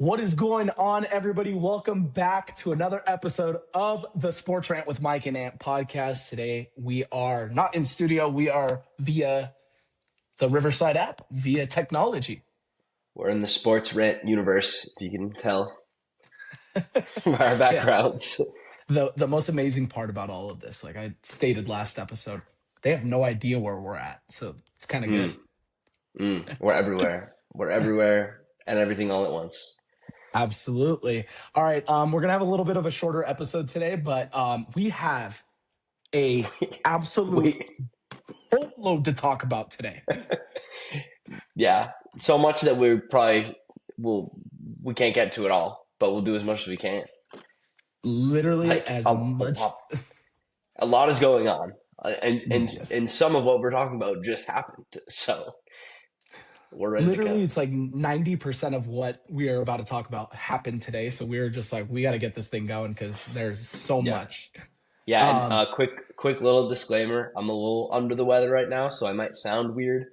What is going on, everybody? Welcome back to another episode of the Sports Rant with Mike and Ant podcast. Today, we are not in studio. We are via the Riverside app, via technology. We're in the sports rant universe, if you can tell from our backgrounds. The most amazing part about all of this, like I stated last episode, they have no idea where we're at. So it's kind of good. We're everywhere. We're everywhere and everything all at once. Absolutely. All right. We're gonna have a little bit of a shorter episode today, but we have a absolute boatload to talk about today. Yeah, so much that we can't get to it all, but we'll do as much as we can. Literally Like as a, much. a lot is going on, and Yes. and some of what we're talking about just happened. So we're ready Literally, to go. it's like 90% of what we are about to talk about happened today. So we're just like, we got to get this thing going because there's so Yeah, much. yeah. And Um, quick little disclaimer: I'm a little under the weather right now, so I might sound weird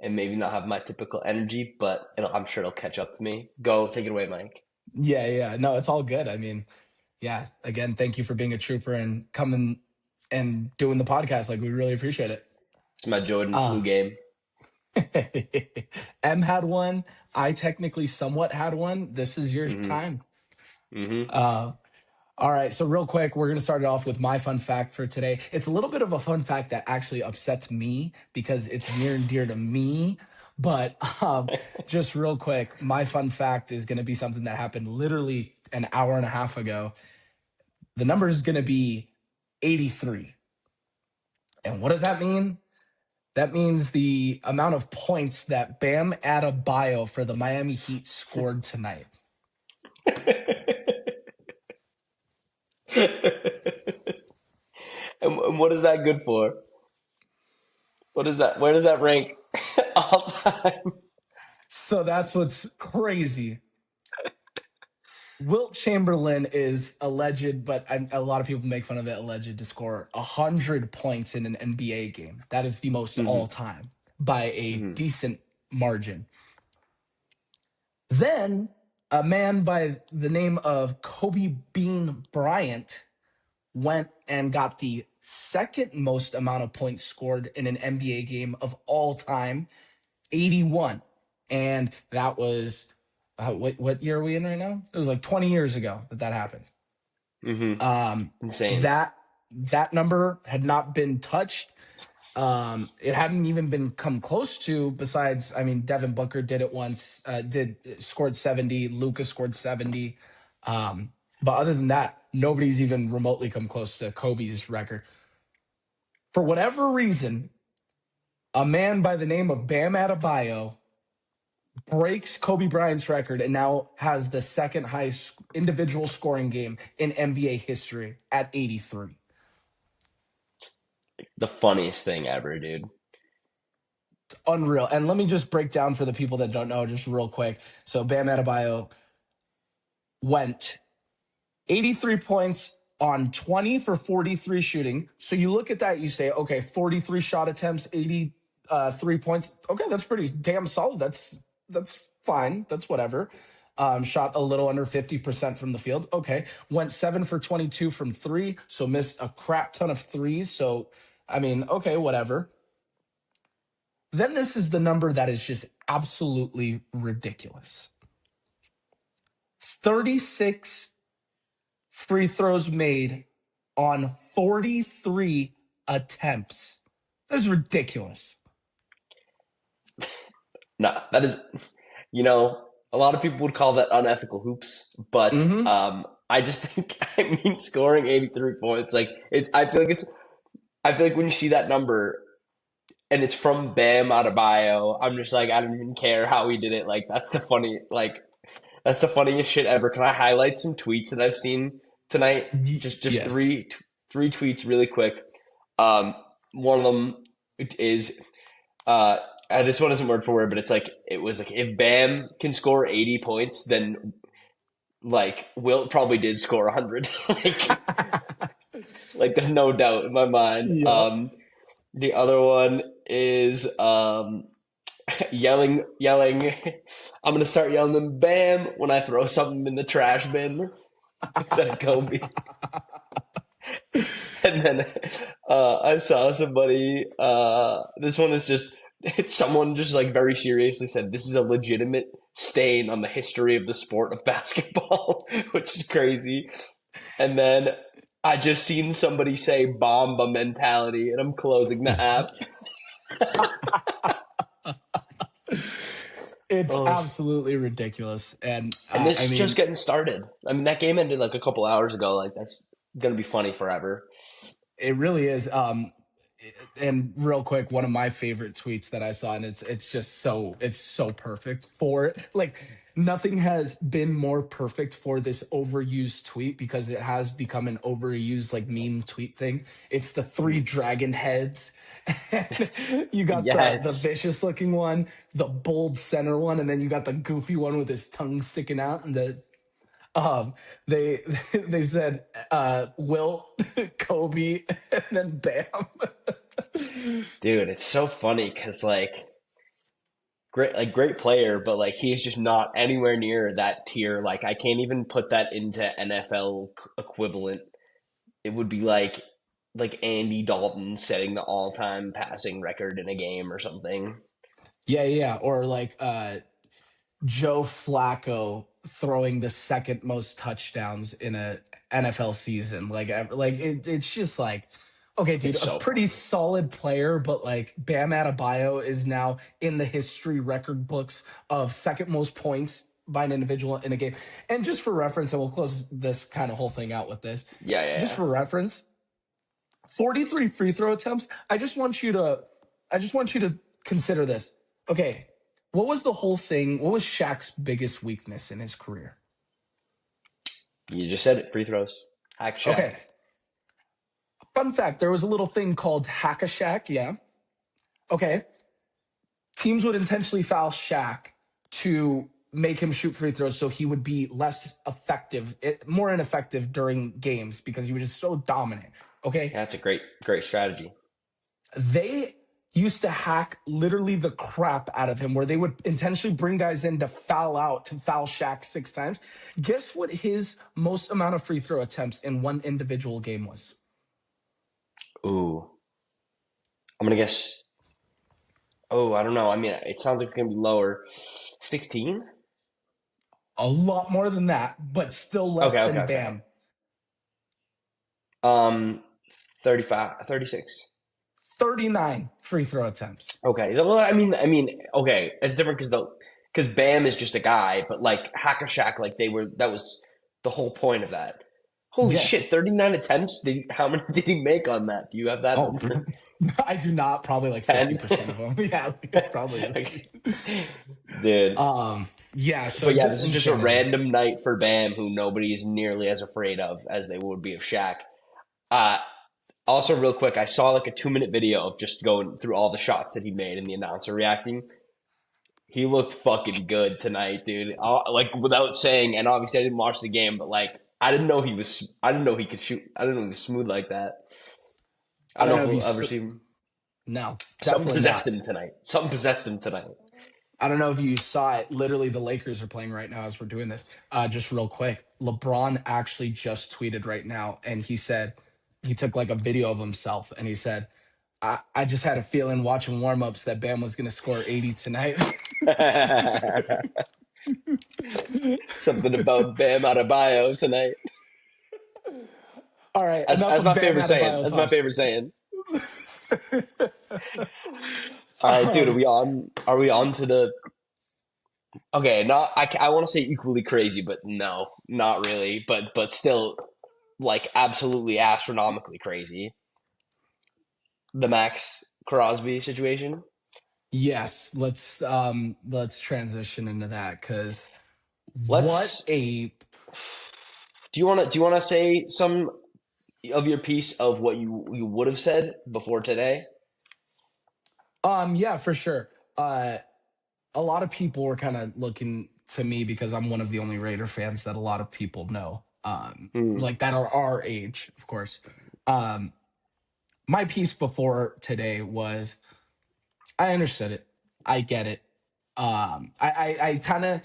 and maybe not have my typical energy, but I'm sure it'll catch up to me. Go, take it away, Mike. yeah. No, it's all good. I mean, yeah, again, thank you for being a trooper and coming and doing the podcast. Like, we really appreciate it. It's my Jordan Uh, flu game. M had one. I technically somewhat had one. This is your hmm time. hmm Uh, All right, so real quick, we're going to start it off with my fun fact for today. It's a little bit of a fun fact that actually upsets me because it's near and dear to me. But just real quick, my fun fact is going to be something that happened literally an hour and a half ago. The number is going to be 83. And what does that mean? That means the amount of points that Bam Adebayo for the Miami Heat scored tonight. And what is that good for? What is that? Where does that rank all time? So that's what's crazy. Wilt Chamberlain is alleged, but a lot of people make fun of it, alleged to score 100 points in an NBA game. That is the most all hmm time by a hmm decent margin. Then a man by the name of Kobe Bean Bryant went and got the second most amount of points scored in an NBA game of all time, 81. And that was, what year are we in right now? It was like 20 years ago that happened. hmm Um, Insane. that number had not been touched. It hadn't even been come close to. Besides, I mean, Devin Booker did it once. Scored 70. Luka scored 70. But other than that, nobody's even remotely come close to Kobe's record. For whatever reason, a man by the name of Bam Adebayo breaks Kobe Bryant's record and now has the second highest individual scoring game in NBA history at 83. The funniest thing ever, dude. Unreal. And let me just break down for the people that don't know, just real quick. So Bam Adebayo went 83 points on 20 for 43 shooting. So you look at that, you say, okay, 43 shot attempts, 83 points. Okay, that's pretty damn solid. That's fine. That's whatever. Shot a little under 50% from the field. Okay. Went 7 for 22 from three. So missed a crap ton of threes. So, I mean, okay, whatever. Then this is the number that is just absolutely ridiculous. 36 free throws made on 43 attempts. That is ridiculous. No, that is, a lot of people would call that unethical hoops, but Mm-hmm. I just think, scoring 83 points, I feel like when you see that number and it's from Bam Adebayo, I'm just like, I don't even care how he did it. Like, that's the funniest shit ever. Can I highlight some tweets that I've seen tonight? Just Yes. three tweets really quick. Um, One of them is, uh, this one isn't word for word, but it was like if Bam can score 80 points, then like Wilt probably did score 100. Like there's no doubt in my mind. Yep. The other one is yelling. I'm gonna start yelling them Bam when I throw something in the trash bin instead of Kobe. And then I saw somebody. This one is just someone just like very seriously said this is a legitimate stain on the history of the sport of basketball, which is crazy. And then I just seen somebody say "Bomba mentality," and I'm closing the app. It's Oh, absolutely ridiculous. And and this I is just mean, getting started. I mean, that game ended like a couple hours ago. Like that's gonna be funny forever. it really is. And real quick, one of my favorite tweets that I saw, and it's so perfect for it. Like nothing has been more perfect for this overused tweet because it has become an overused like meme tweet thing. It's the three dragon heads. And you got the Yes, vicious looking one, the bold center one, and then you got the goofy one with his tongue sticking out, and um, they they said Wilt, Kobe, and then Bam. dude, it's so funny because great player, but like he's just not anywhere near that tier. Like I can't even put that into NFL equivalent. It would be like Andy Dalton setting the all-time passing record in a game or something. Yeah. Or like Joe Flacco throwing the second most touchdowns in a NFL season. It's just like, okay, dude, It's a so pretty funny. solid player, but like Bam Adebayo is now in the history record books of second most points by an individual in a game. And just for reference, and we'll close this kind of whole thing out with this. Yeah, yeah, Just yeah. for reference, 43 free throw attempts. I just want you to consider this. Okay, what was the whole thing? What was Shaq's biggest weakness in his career? You just said it. Free throws. Hack Shack. Okay, fun fact, there was a little thing called Hack a Shaq, yeah. Okay. Teams would intentionally foul Shaq to make him shoot free throws so he would be less effective, more ineffective during games because he was just so dominant. Okay. Yeah, that's a great strategy. They used to hack literally the crap out of him where they would intentionally bring guys in to foul Shaq 6 times. Guess what his most amount of free throw attempts in one individual game was? Ooh, I'm gonna guess. Oh, I don't know. I mean, it sounds like it's gonna be lower. 16? A lot more than that, but still less Okay, okay, than okay. Bam. Um, 35, 36. 39 free throw attempts. Okay. Well, I mean, okay. It's different because Bam is just a guy, but like Hack a Shack, like that was the whole point of that. Holy shit, Yes. 39 attempts? How many did he make on that? Do you have that Oh, number? I do not. Probably like 10? 50% of them. Yeah, probably. Okay. Dude. Yeah. So But yeah, just this is just a insanity. random night for Bam, who nobody is nearly as afraid of as they would be of Shaq. Uh, Also, real quick, I saw like a 2 minute video of just going through all the shots that he made and the announcer reacting. He looked fucking good tonight, dude. Like without saying, and obviously I didn't watch the game, but like I didn't know he was. I didn't know he could shoot. I didn't know he was smooth like that. I I don't don't know know if if we'll ever you. see him. No, Something definitely possessed not. him tonight. Something possessed him tonight. I don't know if you saw it. Literally, the Lakers are playing right now as we're doing this. Just real quick, LeBron actually just tweeted right now, and he said he took like a video of himself, and he said, "I just had a feeling watching warmups that Bam was going to score 80 tonight." Something about Bam Adebayo tonight. All right, enough As of my Bam favorite saying. Adebayo That's my talk. favorite saying. All right, dude. Are um, we on? Are we on to the? Okay, not. I want to say equally crazy, but no, not really. But still, like absolutely astronomically crazy. The Maxx Crosby situation. yes, let's transition into that because what Let's. a Do you want to say some of your piece of what you would have said before today? yeah, for sure. A lot of people were kind of looking to me because I'm one of the only Raider fans that a lot of people know. Hmm. Like that are our age, of course. Um, my piece before today was I understood it. I get it. I kind of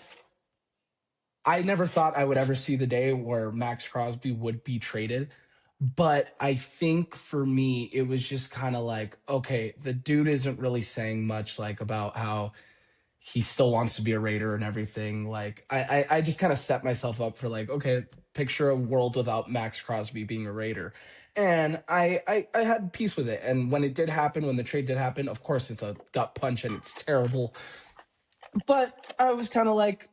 I never thought I would ever see the day where Maxx Crosby would be traded. But I think for me, it was just kind of like, okay, the dude isn't really saying much like about how he still wants to be a Raider and everything. Like I just kind of set myself up for like, okay, picture a world without Maxx Crosby being a Raider. And I had peace with it. And when it did happen, when the trade did happen, of course it's a gut punch and it's terrible. But I was kind of like,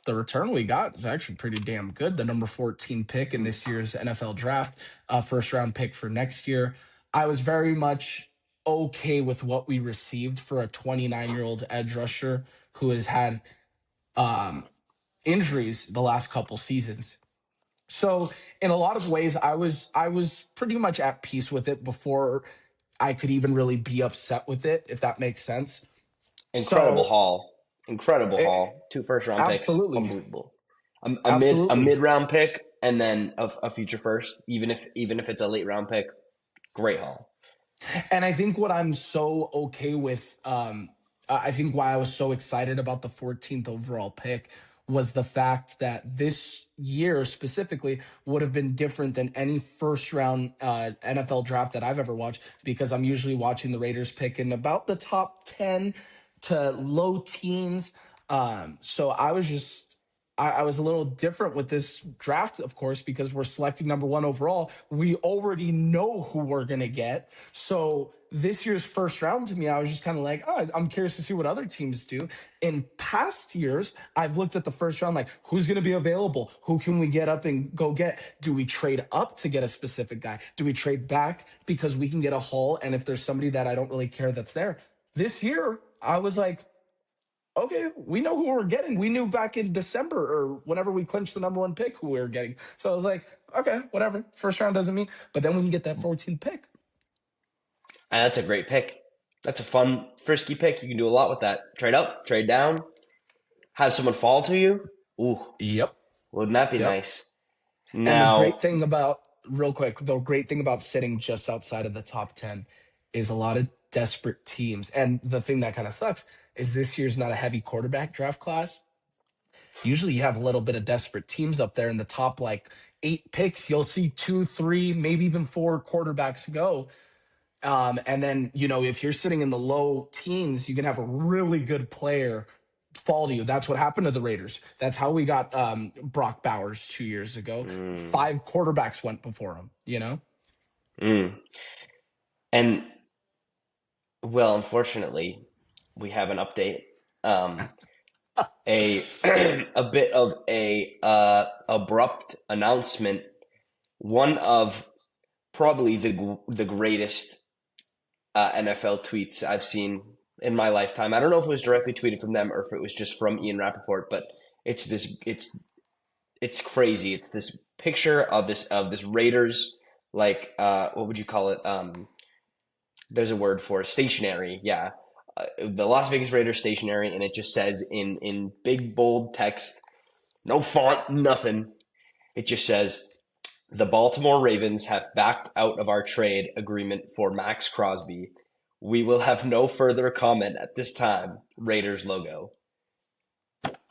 the return we got is actually pretty damn good. The number 14 pick in this year's NFL draft, first round pick for next year. I was very much okay with what we received for a 29-year-old edge rusher who has had injuries the last couple seasons. So in a lot of ways, I was pretty much at peace with it before I could even really be upset with it, if that makes sense. Incredible So haul. Incredible it, haul. 2 first round picks. absolutely, Unbelievable. A absolutely. mid round pick and then a future first, even if it's a late round pick. Great haul. And I think what I'm so okay with, I think why I was so excited about the 14th overall pick was the fact that this year specifically would have been different than any first round NFL draft that I've ever watched because I'm usually watching the Raiders pick in about the top 10 to low teens. So I was a little different with this draft, of course, because we're selecting number one overall. We already know who we're going to get. So this year's first round to me, I was just kind of like, oh, I'm curious to see what other teams do. In past years, I've looked at the first round, like, who's going to be available? Who can we get up and go get? Do we trade up to get a specific guy? Do we trade back because we can get a haul? And if there's somebody that I don't really care that's there, this year, I was like, okay, we know who we're getting. We knew back in December or whenever we clinched the number one pick who we were getting. So I was like, okay, whatever. First round doesn't mean. But then when you get that 14th pick, And that's a great pick. That's a fun, frisky pick. You can do a lot with that. Trade up, trade down, have someone fall to you. Ooh, yep, wouldn't that be yep. nice? And the great Now, thing about, real quick, the great thing about sitting just outside of the top 10 is a lot of desperate teams. And the thing that kind of sucks is this year's not a heavy quarterback draft class. Usually you have a little bit of desperate teams up there in the top like 8 picks. You'll see 2, 3, maybe even 4 quarterbacks go. And then, if you're sitting in the low teens, you can have a really good player fall to you. That's what happened to the Raiders. That's how we got Brock Bowers 2 years ago. mm, 5 quarterbacks went before him. mm. And well, unfortunately, we have an update. Um, a a bit of a abrupt announcement. One of probably the greatest NFL tweets I've seen in my lifetime. I don't know if it was directly tweeted from them or if it was just from Ian Rappaport, but it's this it's crazy. It's this picture of this Raiders like what would you call it? There's a word for it, stationary. Yeah, the Las Vegas Raiders stationary, and it just says in big bold text, no font, nothing. It just says the Baltimore Ravens have backed out of our trade agreement for Maxx Crosby. We will have no further comment at this time. Raiders logo.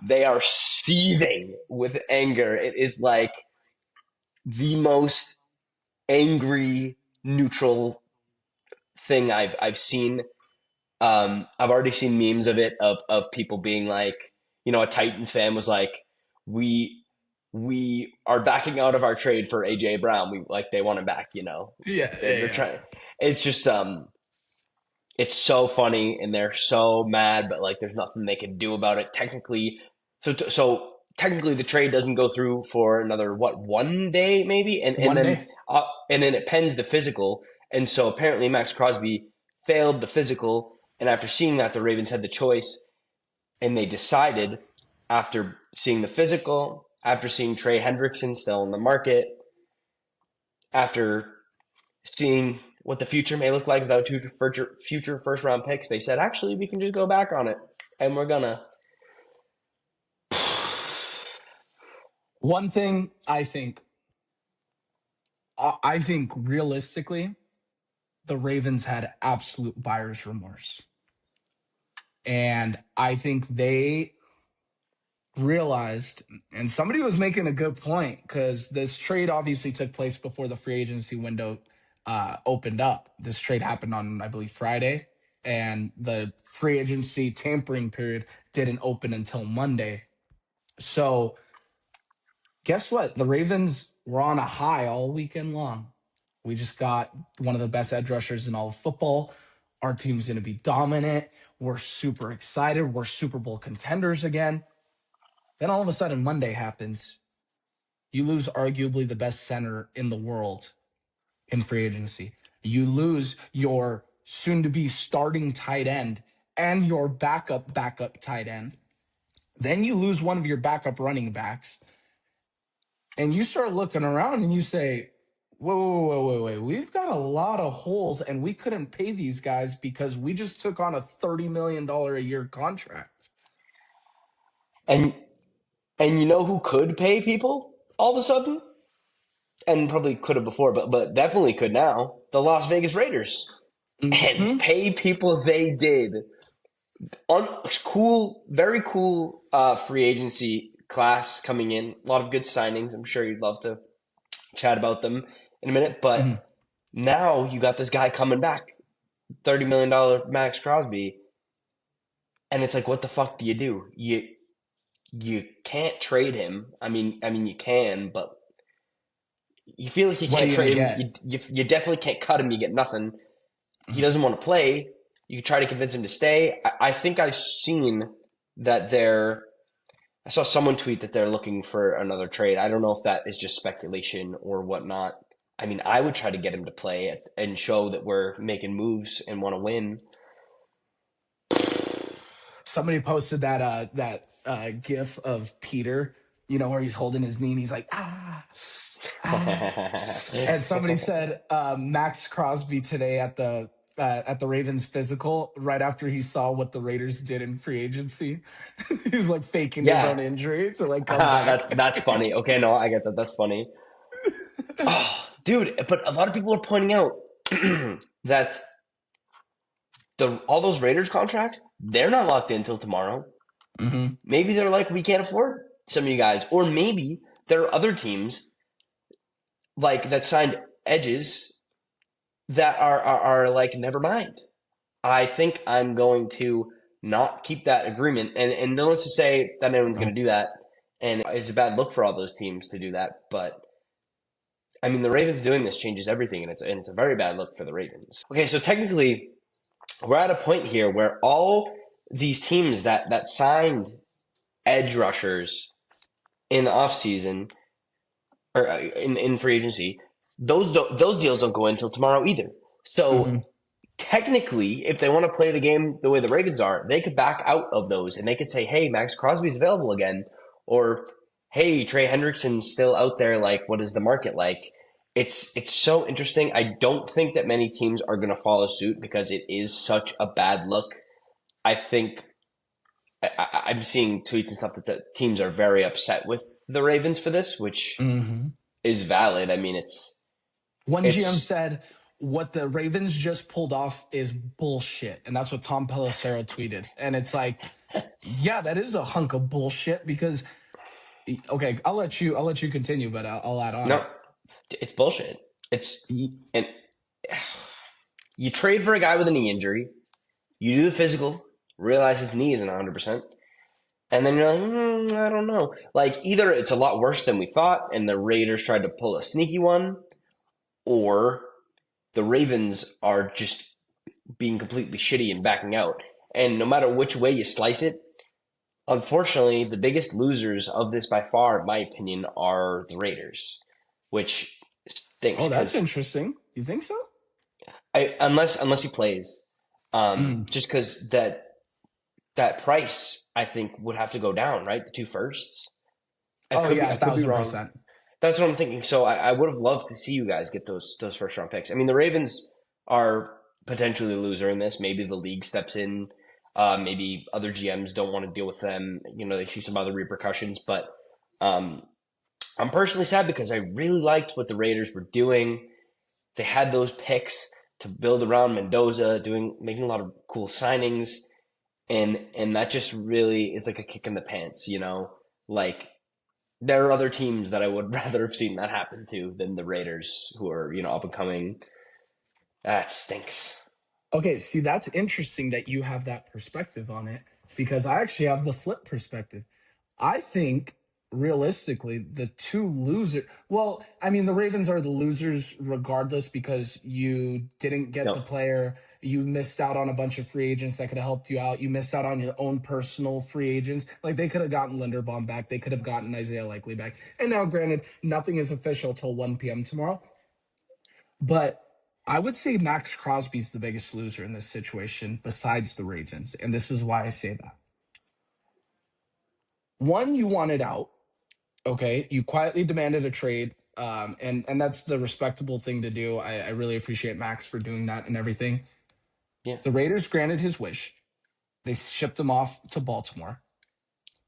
They are seething with anger. It is like the most angry neutral thing I've seen. I've already seen memes of it of people being like, a Titans fan was like, we are backing out of our trade for AJ Brown. We like they want him back. Yeah, yeah, They're yeah. trying. It's just it's so funny and they're so mad, but like there's nothing they can do about it technically. So technically the trade doesn't go through for another what 1 day maybe, One day. and then it pens the physical, and so apparently Maxx Crosby failed the physical, and after seeing that the Ravens had the choice, and they decided after seeing the physical, after seeing Trey Hendrickson still in the market, after seeing what the future may look like without two future first round picks, they said, actually, we can just go back on it. And we're gonna. One thing I think realistically, the Ravens had absolute buyer's remorse. And I think they realized, and somebody was making a good point because this trade obviously took place before the free agency window opened up. This trade happened on, I believe, Friday, and the free agency tampering period didn't open until Monday. So, guess what? The Ravens were on a high all weekend long. We just got one of the best edge rushers in all of football. Our team's going to be dominant. We're super excited. We're Super Bowl contenders again. Then all of a sudden, Monday happens. You lose arguably the best center in the world in free agency. You lose your soon to be starting tight end and your backup tight end. Then you lose one of your backup running backs. And you start looking around and you say, wait. We've got a lot of holes and we couldn't pay these guys because we just took on a $30 million a year contract. And you know who could pay people all of a sudden? And probably could have before, but definitely could now. The Las Vegas Raiders. And pay people they did. Cool, very cool free agency class coming in. A lot of good signings. I'm sure you'd love to chat about them in a minute. But now you got this guy coming back, $30 million Maxx Crosby. And it's like, what the fuck do? You can't trade him. I mean, you can, but you feel like you can't trade him. You definitely can't cut him. You get nothing. He doesn't want to play. You can try to convince him to stay. I think I've seen that I saw someone tweet that they're looking for another trade. I don't know if that is just speculation or whatnot. I mean, I would try to get him to play and show that we're making moves and want to win. Somebody posted that gif of Peter, where he's holding his knee and he's like, And somebody said Maxx Crosby today at the Ravens physical, right after he saw what the Raiders did in free agency, he was like faking his own injury to like come back. That's funny. Okay, no, I get that. That's funny. Oh, dude, but a lot of people are pointing out that all those Raiders contracts, they're not locked in until tomorrow. Maybe they're like, we can't afford some of you guys, or maybe there are other teams like that signed edges that are like, never mind. I think I'm going to not keep that agreement. And no one's to say that anyone's going to do that. And it's a bad look for all those teams to do that. But I mean, the Ravens doing this changes everything, and it's a very bad look for the Ravens. Okay, so technically, we're at a point here where all these teams that signed edge rushers in the offseason or in free agency, those deals don't go in until tomorrow either. So technically, if they want to play the game the way the Ravens are, they could back out of those and they could say, hey, Maxx Crosby's available again, or hey, Trey Hendrickson's still out there. Like, what is the market like? It's so interesting. I don't think that many teams are going to follow suit because it is such a bad look. I think I'm seeing tweets and stuff that the teams are very upset with the Ravens for this, which is valid. I mean, One GM said, what the Ravens just pulled off is bullshit. And that's what Tom Pelissero tweeted. And it's like, yeah, that is a hunk of bullshit because, okay, I'll let you continue, but I'll add on. No, it's bullshit. And you trade for a guy with a knee injury, you do the physical, realize his knee isn't 100%, and then you're like, I don't know. Like, either it's a lot worse than we thought, and the Raiders tried to pull a sneaky one, or the Ravens are just being completely shitty and backing out. And no matter which way you slice it, unfortunately, the biggest losers of this by far, in my opinion, are the Raiders, which stinks. Oh, that's interesting. You think so? Unless he plays, just because that price, I think, would have to go down, right? The 2 firsts. I could be 1,000%. That's what I'm thinking. So I would have loved to see you guys get those first round picks. I mean, the Ravens are potentially a loser in this. Maybe the league steps in. Maybe other GMs don't want to deal with them. They see some other repercussions. But I'm personally sad because I really liked what the Raiders were doing. They had those picks to build around Mendoza, making a lot of cool signings. and that just really is like a kick in the pants, Like there are other teams that I would rather have seen that happen to than the Raiders, who are up and coming. That stinks. Okay, see, that's interesting that you have that perspective on it because I actually have the flip perspective. I think realistically, the two losers, well, I mean, the Ravens are the losers regardless because you didn't get the No, player. You missed out on a bunch of free agents that could have helped you out. You missed out on your own personal free agents. Like they could have gotten Linderbaum back. They could have gotten Isaiah Likely back. And now, granted, nothing is official till 1 p.m. tomorrow. But I would say Maxx Crosby's the biggest loser in this situation besides the Ravens. And this is why I say that. One, you wanted out. Okay. You quietly demanded a trade. And that's the respectable thing to do. I really appreciate Max for doing that and everything. yeah, The Raiders granted his wish. They shipped him off to Baltimore.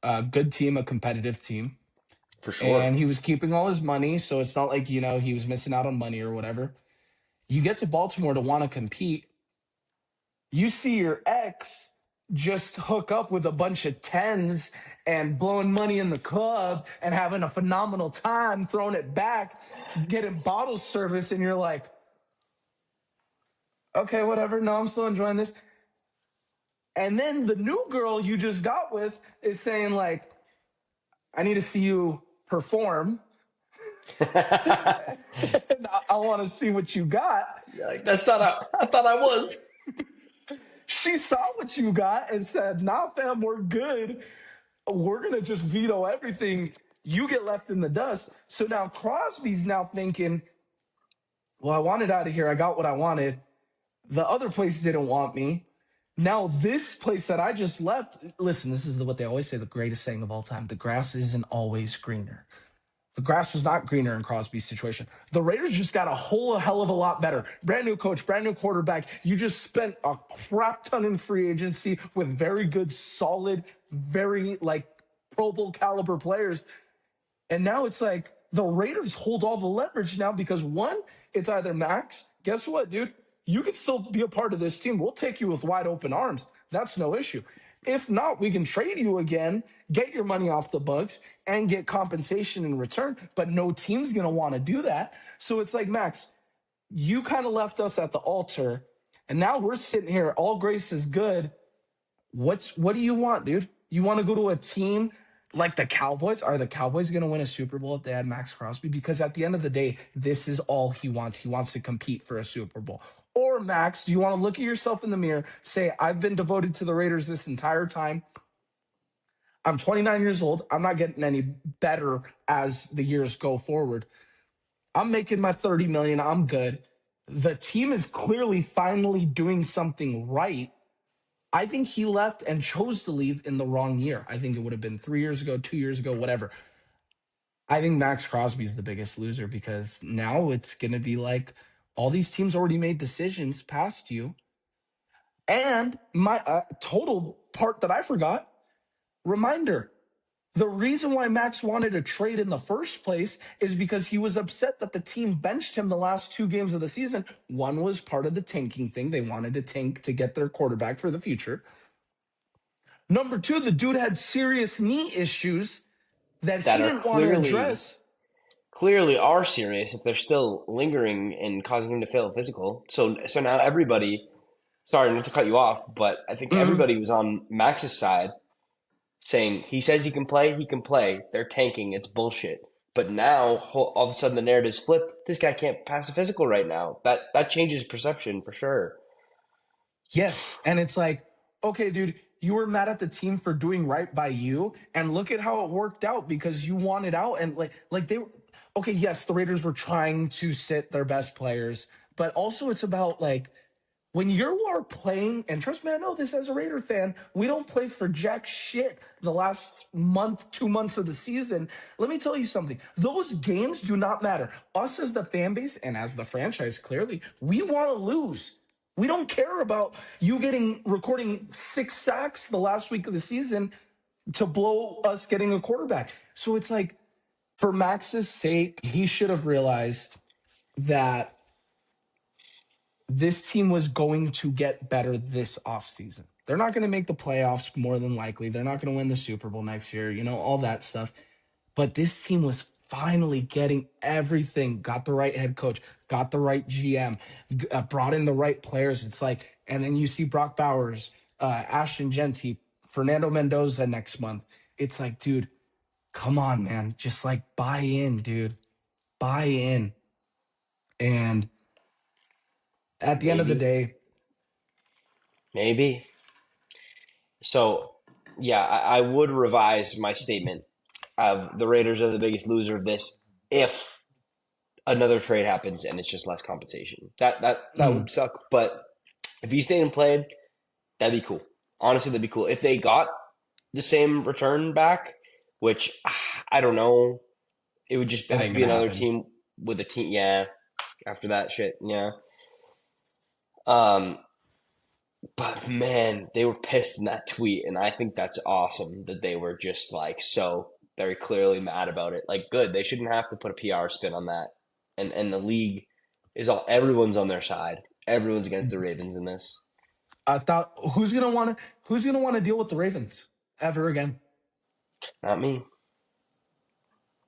A good team, a competitive team. for sure. And he was keeping all his money. So it's not like, he was missing out on money or whatever. You get to Baltimore to want to compete. You see your ex just hook up with a bunch of tens and blowing money in the club and having a phenomenal time, throwing it back, getting bottle service, and you're like, okay, whatever. No, I'm still enjoying this. And then the new girl you just got with is saying, like, I need to see you perform. And I want to see what you got. Like, that's not how I thought I was. She saw what you got and said, nah, fam, we're good. We're going to just veto everything. You get left in the dust. So now Crosby's now thinking, well, I wanted out of here. I got what I wanted. The other place didn't want me. Now this place that I just left, listen, this is what they always say, the greatest saying of all time. The grass isn't always greener. The grass was not greener in Crosby's situation. The Raiders just got a whole hell of a lot better. Brand new coach, brand new quarterback. You just spent a crap ton in free agency with very good, solid, very like Pro Bowl caliber players. And now it's like the Raiders hold all the leverage now because one, it's either Max. Guess what, dude? You can still be a part of this team. We'll take you with wide open arms. That's no issue. If not, we can trade you again, get your money off the books, and get compensation in return. But no team's going to want to do that. So it's like, Max, you kind of left us at the altar, and now we're sitting here. All grace is good. What do you want, dude? You want to go to a team like the Cowboys? Are the Cowboys going to win a Super Bowl if they had Maxx Crosby? Because at the end of the day, this is all he wants. He wants to compete for a Super Bowl. Or Max, do you want to look at yourself in the mirror, say, I've been devoted to the Raiders this entire time. I'm 29 years old. I'm not getting any better as the years go forward. I'm making my 30 million. I'm good. The team is clearly finally doing something right. I think he left and chose to leave in the wrong year. I think it would have been 3 years ago, 2 years ago, whatever. I think Maxx Crosby's the biggest loser because now it's going to be like all these teams already made decisions past you. And my total part that I forgot, reminder, the reason why Max wanted a trade in the first place is because he was upset that the team benched him the last 2 games of the season. One was part of the tanking thing. They wanted to tank to get their quarterback for the future. Number two, the dude had serious knee issues that That he are didn't want to clearly address. clearly are serious if they're still lingering and causing him to fail physical. So now everybody, sorry not to cut you off, but I think Mhm. everybody was on Max's side saying he says he can play, he can play. They're tanking, it's bullshit. But now all of a sudden the narrative's flipped. This guy can't pass a physical right now. That changes perception for sure. Yes. And it's like, okay, dude, you were mad at the team for doing right by you. And look at how it worked out because you wanted out. And like they were, okay, yes, the Raiders were trying to sit their best players, but also it's about like, when you are playing, and trust me, I know this as a Raider fan, we don't play for jack shit the last month, 2 months of the season. Let me tell you something. Those games do not matter. Us as the fan base and as the franchise, clearly, we want to lose. We don't care about you recording 6 sacks the last week of the season to blow us getting a quarterback. So it's like, for Max's sake, he should have realized that this team was going to get better this offseason. They're not going to make the playoffs more than likely. They're not going to win the Super Bowl next year, all that stuff. But this team was finally getting everything, got the right head coach, got the right GM, brought in the right players. It's like, and then you see Brock Bowers, Ashton Genty, Fernando Mendoza next month. It's like, dude, come on, man. Just like buy in, dude. Buy in. And at the end of the Maybe. day, Maybe. So, yeah, I would revise my statement of the Raiders are the biggest loser of this if another trade happens and it's just less compensation. That mm, would suck. But if he stayed and played, that'd be cool. Honestly, that'd be cool. If they got the same return back, which I don't know, it would just it have ain't to going be to another happen. team with a team. Yeah, after that shit, yeah. Um, but man, they were pissed in that tweet, and I think that's awesome that they were just like so very clearly mad about it. Like, good, they shouldn't have to put a PR spin on that. And the league is everyone's on their side. Everyone's against the Ravens in this. I thought who's gonna want to deal with the Ravens ever again? Not me.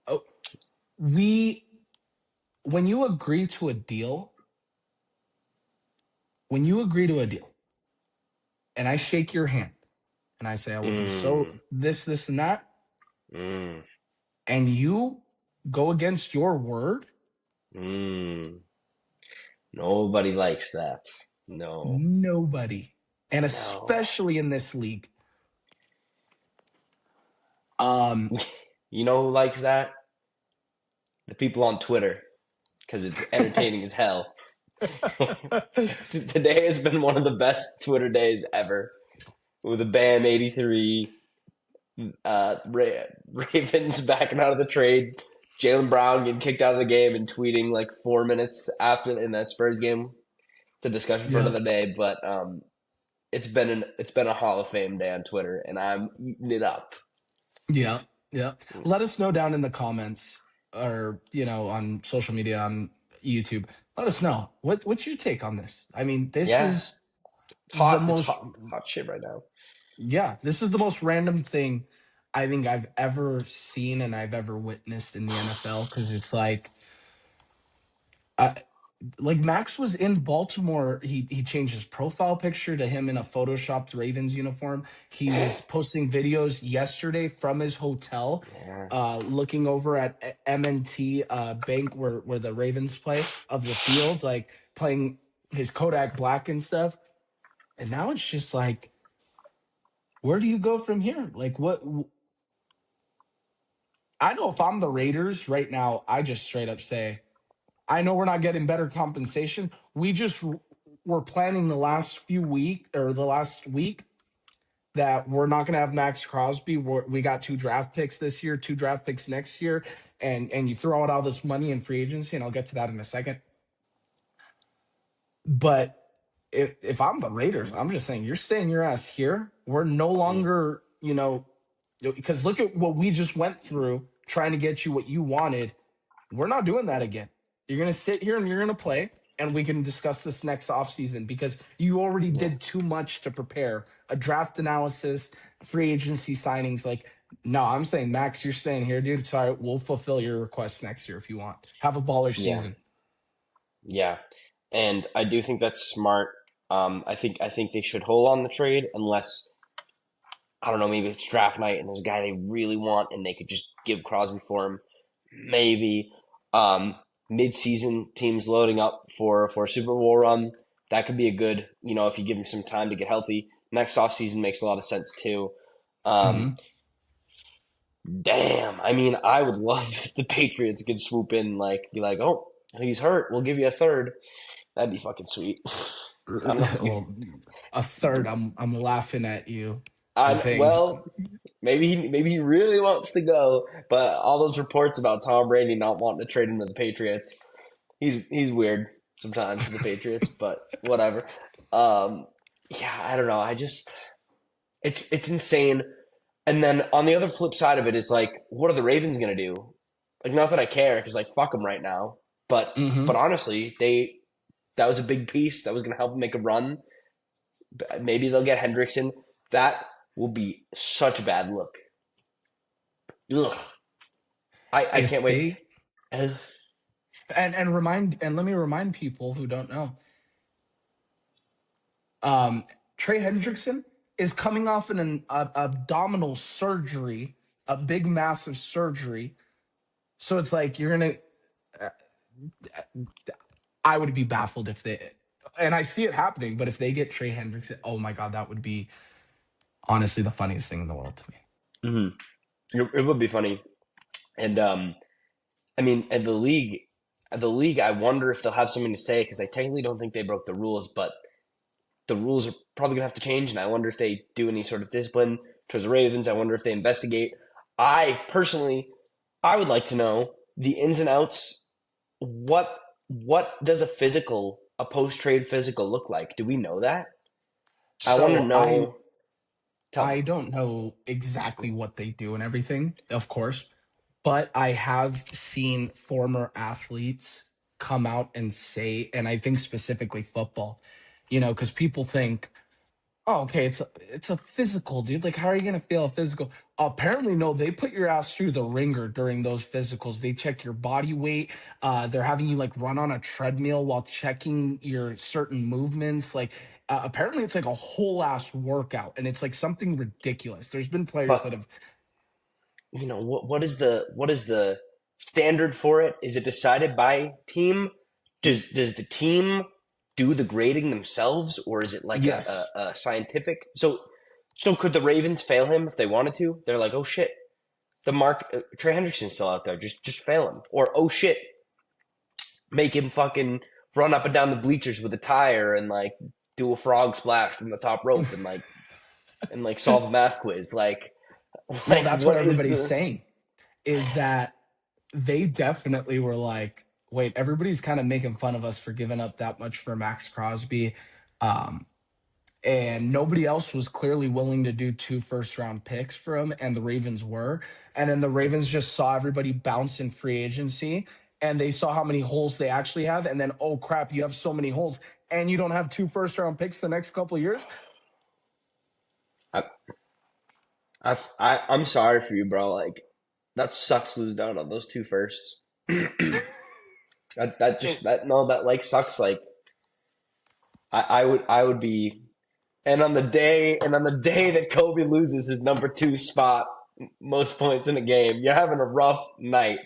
Oh, we when you agree to a deal, when you agree to a deal, and I shake your hand and I say I will do so Mm, this and that, mm, and you go against your word, mm. Nobody likes that. No, nobody, and no. especially in this league, um, You know who likes that? The people on Twitter, because it's entertaining as hell. Today has been one of the best Twitter days ever with the Bam 83, Ravens backing out of the trade, Jalen Brown getting kicked out of the game and tweeting like 4 minutes after in that Spurs game. It's a discussion for yeah, another day, but it's been a Hall of Fame day on Twitter, and I'm eating it up. yeah, yeah. Let us know down in the comments or on social media on YouTube. Let us know what's your take on this. I mean, this Yeah, is it's the hot. It's most hot shit right now. yeah, this is the most random thing I think I've ever seen and I've ever witnessed in the NFL because it's I, like Max was in Baltimore. He changed his profile picture to him in a photoshopped Ravens uniform. He was posting videos yesterday from his hotel, Yeah, looking over at M&T Bank where the Ravens play of the field, like playing his Kodak Black and stuff. And now it's just like, where do you go from here? Like what? I know if I'm the Raiders right now, I just straight up say, I know we're not getting better compensation. We just were planning the last week that we're not going to have Maxx Crosby. We got 2 draft picks this year, 2 draft picks next year, and you throw out all this money in free agency, and I'll get to that in a second. But if I'm the Raiders, I'm just saying you're staying your ass here. We're no mm, longer, because look at what we just went through trying to get you what you wanted. We're not doing that again. You're going to sit here and you're going to play, and we can discuss this next offseason because you already yeah, did too much to prepare a draft analysis, free agency signings. Like, no, I'm saying, Max, you're staying here, dude. Sorry, we'll fulfill your request next year if you want. Have a baller yeah, season. yeah. And I do think that's smart. I think they should hold on the trade unless I don't know, maybe it's draft night and there's a guy they really want and they could just give Crosby for him. Maybe mid-season teams loading up for a Super Bowl run. That could be a good, if you give him some time to get healthy. Next offseason makes a lot of sense too. Um, Hmm. damn, I mean, I would love if the Patriots could swoop in, like, be like, oh, he's hurt. We'll give you a third. That'd be fucking sweet. I'm not. Well, a third, I'm laughing at you. Saying, Well, maybe he really wants to go, but all those reports about Tom Brady not wanting to trade him to the Patriots, he's weird sometimes to the Patriots, but whatever. Um, yeah, I don't know. It's insane. And then on the other flip side of it is like, what are the Ravens gonna do? Like, not that I care, because like fuck them right now. But hmm honestly, that was a big piece that was gonna help them make a run. Maybe they'll get Hendrickson. That will be such a bad look. Ugh. I If can't wait. they and let me remind people who don't know, um, Trey Hendrickson is coming off an abdominal surgery, a big massive surgery. So it's like you're gonna. I would be baffled if they, and I see it happening. But if they get Trey Hendrickson, oh my god, that would be honestly the funniest thing in the world to me. Mhm. It would be funny. And I mean, and the league, I wonder if they'll have something to say because I technically don't think they broke the rules, but the rules are probably gonna have to change. And I wonder if they do any sort of discipline towards the Ravens. I wonder if they investigate. I personally, I would like to know the ins and outs. What does a post trade physical look like? Do we know that? I want to So know. Tell me. I don't know exactly what they do and everything, of course, but I have seen former athletes come out and say, and I think specifically football, because people think, oh, okay, it's a physical, dude. Like, how are you gonna fail a physical? Apparently, no. They put your ass through the ringer during those physicals. They check your body weight. They're having you like run on a treadmill while checking your certain movements. Like, apparently, it's like a whole ass workout, and it's like something ridiculous. There's been players that But have, what is the standard for it? Is it decided by team? Does the team do the grading themselves, or is it like yes. a scientific? So could the Ravens fail him if they wanted to? They're like, oh shit, the Mark Trey Hendrickson's still out there. Just fail him, or oh shit, make him fucking run up and down the bleachers with a tire and like do a frog splash from the top rope and solve a math quiz. Like Well, like that's what what is everybody's the saying is that they definitely were like, wait, everybody's kind of making fun of us for giving up that much for Maxx Crosby. Um, and nobody else was clearly willing to do two first round picks for him, and the Ravens were. And then the Ravens just saw everybody bounce in free agency, and they saw how many holes they actually have. And then, oh crap, you have so many holes, and you don't have two first round picks the next couple of years. I, I'm sorry for you, bro. Like that sucks losing out on those two firsts. That just that no that like sucks. Like I would be and on the day that Kobe loses his number two spot, most points in a game, you're having a rough night.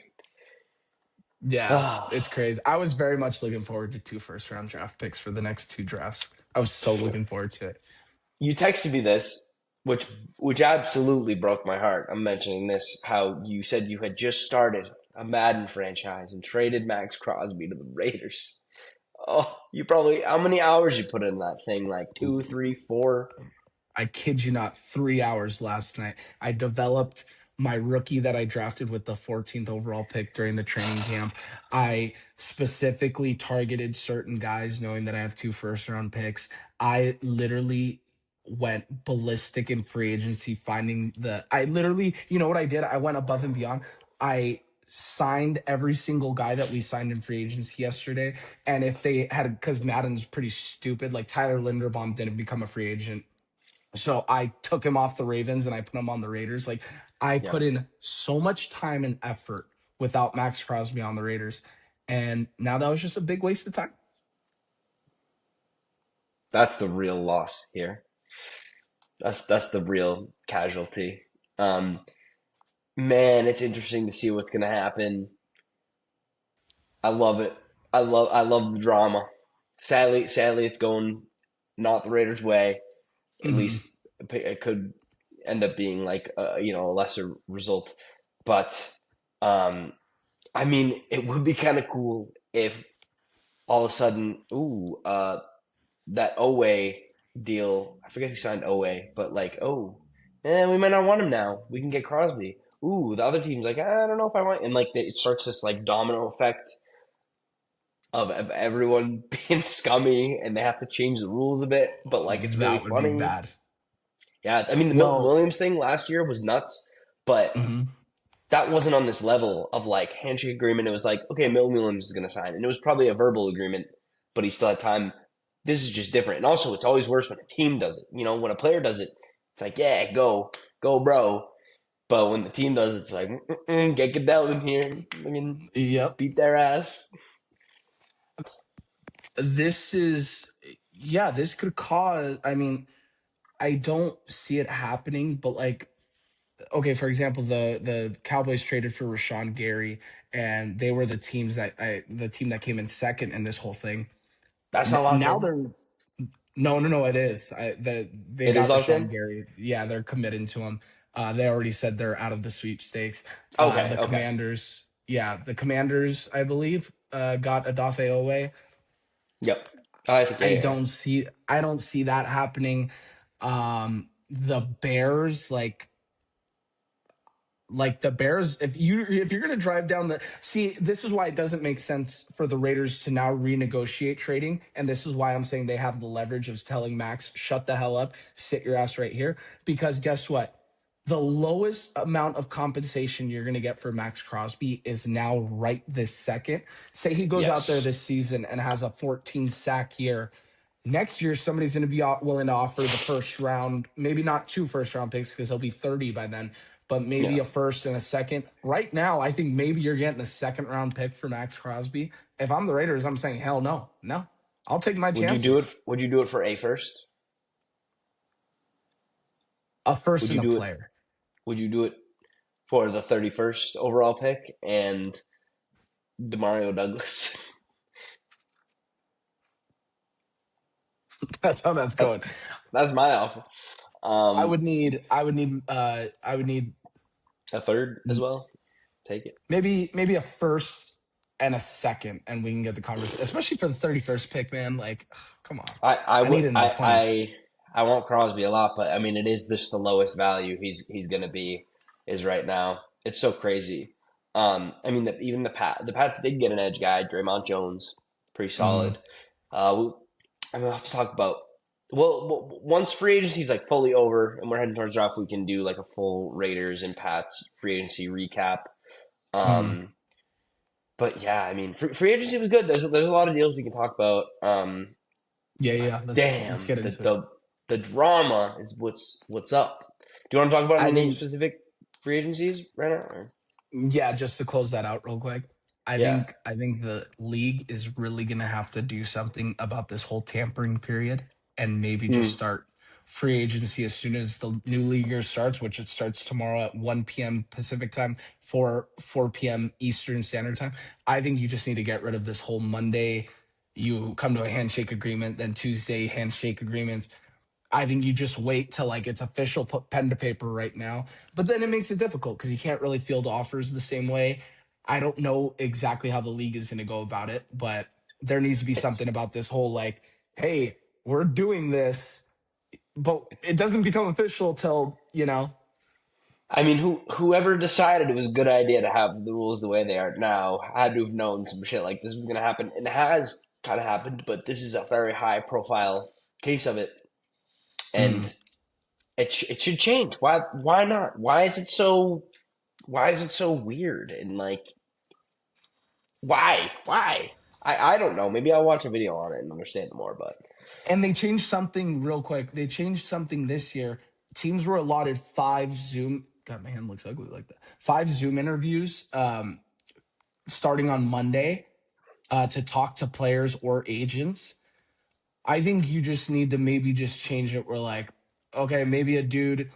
Yeah, it's crazy. I was very much looking forward to two first round draft picks for the next two drafts. I was so looking forward to it. You texted me this, which absolutely broke my heart. I'm mentioning this, how you said you had just started a Madden franchise and traded Maxx Crosby to the Raiders. Oh, you probably how many hours you put in that thing? Like two, three, four. I kid you not, 3 hours last night. I developed my rookie that I drafted with the 14th overall pick during the training camp. I specifically targeted certain guys knowing that I have two first round picks. I literally went ballistic in free agency finding I literally, you know what I did? I went above and beyond. I signed every single guy that we signed in free agency yesterday. And if they had, because Madden's pretty stupid, like Tyler Linderbaum didn't become a free agent, so I took him off the Ravens and I put him on the Raiders. Like, I Yeah, put in so much time and effort without Maxx Crosby on the Raiders. And now that was just a big waste of time. that's the real loss here. That's the real casualty. Um, Man, it's interesting to see what's going to happen. I love it. I love the drama. Sadly, it's going not the Raiders' way. At Mhm. least it could end up being like a lesser result. But um, I mean, it would be kind of cool if all of a sudden, that Owe deal. I forget who signed Owe, but like, we might not want him now. We can get Crosby. Ooh, the other team's like, I don't know if I want, and like it starts this like domino effect of everyone being scummy, and they have to change the rules a bit. But like, it's really That would be funny. bad. Yeah, I mean, the Milton Well, Williams thing last year was nuts, but mhm. that wasn't on this level of like handshake agreement. It was like, okay, Milton Williams is going to sign, and it was probably a verbal agreement, but he still had time. this is just different. And also, it's always worse when a team does it. You know, when a player does it, it's like, yeah, go, bro. But when the team does it, it's like, get Goodell in here. I mean, Yep. beat their ass. This is, yeah, this could cause, I mean, I don't see it happening, but like, okay, for example, the Cowboys traded for Rashawn Gary, and they were the team that came in second in this whole thing. That's not locked Now in. they're no, it is. They It is got locked Rashawn in. Gary. Yeah, they're committing to him. They already said they're out of the sweepstakes. Okay, The okay. Commanders, yeah, the Commanders, I believe, got Odafe Owe. Yep. I think, yeah, yeah. I don't see that happening. The Bears, like the Bears, if you're gonna drive down the see, this is why it doesn't make sense for the Raiders to now renegotiate trading, and this is why I'm saying they have the leverage of telling Max, shut the hell up, sit your ass right here, because guess what? The lowest amount of compensation you're gonna get for Maxx Crosby is now right this second. Say he goes out there Yes. this season and has a 14 sack year. Next year, somebody's going to be willing to offer the first round, maybe not 2 first round picks because he'll be 30 by then, but maybe Yeah. a first and a second. Right now, I think maybe you're getting a second round pick for Maxx Crosby. If I'm the Raiders, I'm saying, hell no, no. I'll take my Would you do it? chances. Would you do it for a first? A first Would and you a do it? player. Would you do it for the 31st overall pick and Demario Douglas? That's how that's That, going. that's my offer. I would need A third as well. Take it. maybe a first and a second, and we can get the conversation, especially for the 31st pick, man. Like, come on. I I need would it in the 20s. I want Crosby a lot, but I mean it is just the lowest value he's gonna be is right now. It's so crazy. I mean even the Pats did get an edge guy, Draymond Jones, pretty solid. I'm gonna have to talk about once free agency's like fully over and we're heading towards draft, we can do like a full Raiders and Pats free agency recap. Mhm. Um, but yeah, I mean free agency was good. There's a lot of deals we can talk about. Yeah. Let's Damn, get into it. the drama is what's up. Do you want to talk about I any think, specific free agencies right now? Or? yeah, just to close that out real quick. Yeah. I think the league is really gonna have to do something about this whole tampering period and maybe just Mm. start free agency as soon as the new league year starts, which it starts tomorrow at 1 p.m. Pacific time, 4 p.m. Eastern Standard Time. I think you just need to get rid of this whole Monday. You come to a handshake agreement, then Tuesday handshake agreements. I think you just wait till like it's official, put pen to paper right now. But then it makes it difficult because you can't really field offers the same way. I don't know exactly how the league is going to go about it, but there needs to be It's something about this whole like, hey, we're doing this, but it's it doesn't become official till, I mean, whoever decided it was a good idea to have the rules the way they are now had to have known some shit like this was going to happen, and it has kind of happened. But this is a very high profile case of it, mm, and it should change. Why not? Why is it so weird and like why? I don't know. Maybe I'll watch a video on it and understand more. But and they changed something real quick. They changed something this year. Teams were allotted 5 Zoom. God, my hand looks ugly like that. 5 Zoom interviews starting on Monday to talk to players or agents. I think you just need to maybe just change it where like, okay, maybe a dude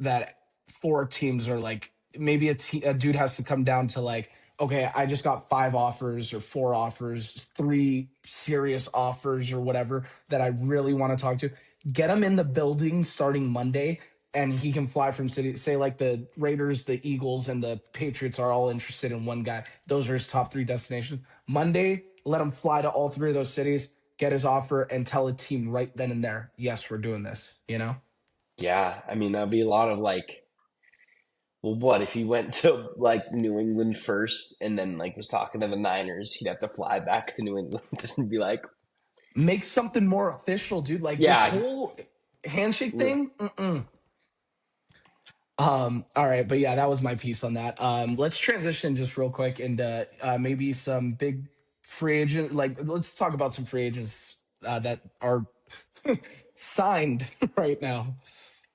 that 4 teams are like, maybe a dude has to come down to like, okay, I just got 5 offers or 4 offers, 3 serious offers or whatever that I really want to talk to. Get him in the building starting Monday and he can fly from city. Say like the Raiders, the Eagles, and the Patriots are all interested in one guy. Those are his top 3 destinations. Monday, let him fly to all 3 of those cities, get his offer, and tell a team right then and there, yes, we're doing this, you know? yeah, I mean that'd be a lot of like. Well, what if he went to like New England first and then like was talking to the Niners? He'd have to fly back to New England and be like, Make something more official, dude. Like this "Yeah, whole handshake thing. All right, but yeah, that was my piece on that. Let's transition just real quick into maybe some big free agent. Like, let's talk about some free agents that are signed right now.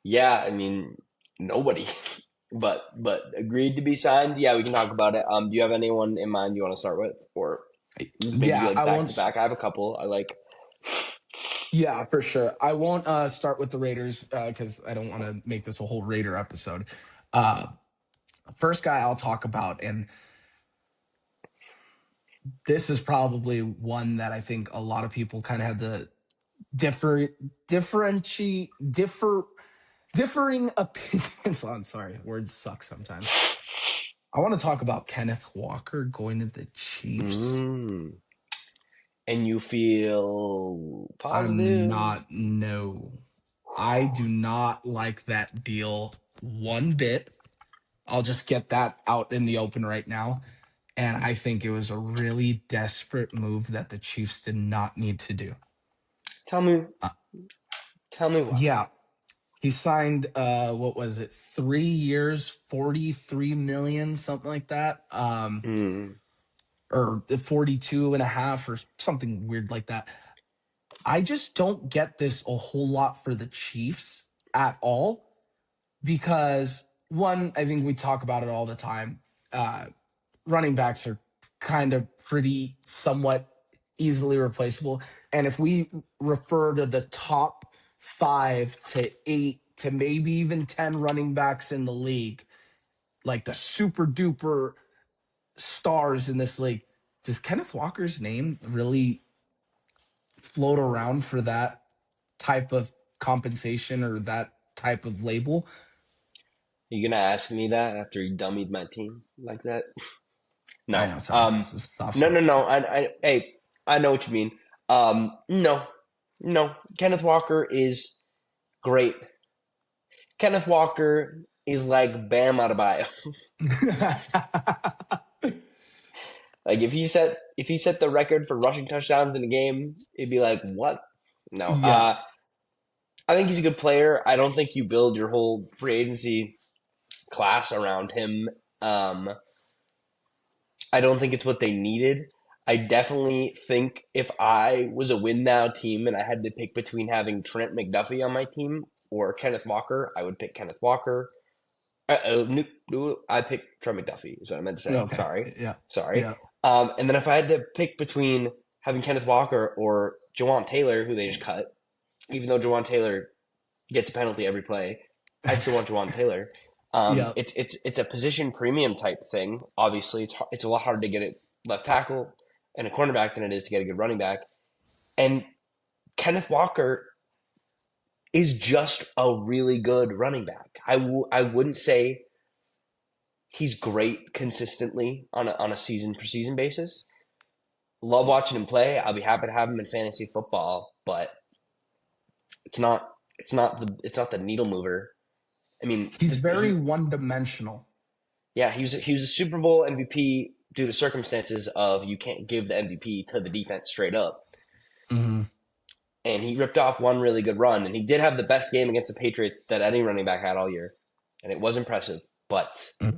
Yeah, I mean nobody, but agreed to be signed. Yeah, we can talk about it. Do you have anyone in mind you want to start with, or maybe Yeah, like I back won't. to back? I have a couple. I like. Yeah, for sure. I won't start with the Raiders because I don't want to make this a whole Raider episode. Uh, First guy I'll talk about, and this is probably one that I think a lot of people kind of had the differ differentiate differ differing opinions on. Sorry, words suck sometimes. I want to talk about Kenneth Walker going to the Chiefs. Mm. And you feel I'm positive? not, no. I do not like that deal one bit. I'll just get that out in the open right now. And I think it was a really desperate move that the Chiefs did not need to do. Tell me, Uh, tell me why. yeah, he signed what was it? 3 years, 43 million, something like that. Mm. Or 42 and a half or something weird like that. I just don't get this a whole lot for the Chiefs at all because one, I think we talk about it all the time. Uh, Running backs are kind of pretty somewhat easily replaceable. And if we refer to the top 5 to 8 to maybe even 10 running backs in the league, like the super duper stars in this league, does Kenneth Walker's name really float around for that type of compensation or that type of label? You gonna ask me that after you dummied my team like that? I No. know, sorry, it's a soft No, no, start. no. Hey, I know what you mean. No, no. Kenneth Walker is great. Kenneth Walker is like Bam Adebayo. Like if he set the record for rushing touchdowns in a game, it'd be like what? No. Yeah, I think he's a good player. I don't think you build your whole free agency class around him. Um, I don't think it's what they needed. I definitely think if I was a win now team and I had to pick between having Trent McDuffie on my team or Kenneth Walker, I would pick Kenneth Walker. I picked Trent McDuffie, is what I meant to say. okay. Sorry. Yeah, Sorry. yeah. And then if I had to pick between having Kenneth Walker or Jawan Taylor, who they just cut, even though Jawan Taylor gets a penalty every play, I'd still want Jawan Taylor. Yeah. It's a position premium type thing. Obviously, it's a lot harder to get it left tackle and a cornerback than it is to get a good running back. And Kenneth Walker is just a really good running back. I wouldn't say he's great consistently on a season per season basis. Love watching him play. I'll be happy to have him in fantasy football, but it's not the needle mover. I mean, He's very one dimensional. yeah, he was a Super Bowl MVP due to circumstances of you can't give the MVP to the defense straight up. Hmm. And he ripped off one really good run, and he did have the best game against the Patriots that any running back had all year, and it was impressive. But I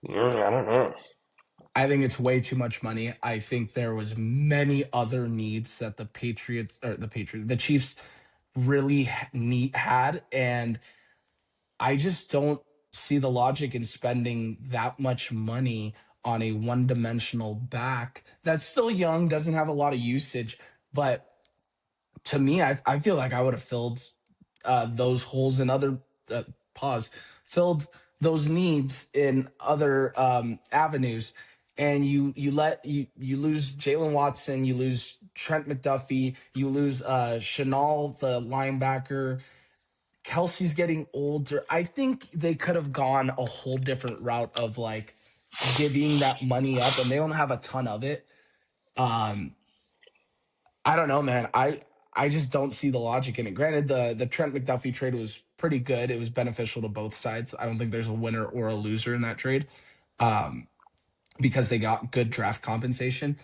don't know. I think it's way too much money. I think there was many other needs that the Chiefs really had, and I just don't see the logic in spending that much money on a one-dimensional back that's still young, doesn't have a lot of usage. But to me, I feel like I would have filled those holes in other uh, pause, filled those needs in other avenues. And you lose Jalen Watson, you lose Trent McDuffie, you lose Chanel, the linebacker. Kelsey's getting older. I think they could have gone a whole different route of like divvying that money up, and they don't have a ton of it. Um, I don't know, man. I just don't see the logic in it. Granted, the Trent McDuffie trade was pretty good. It was beneficial to both sides. I don't think there's a winner or a loser in that trade because they got good draft compensation.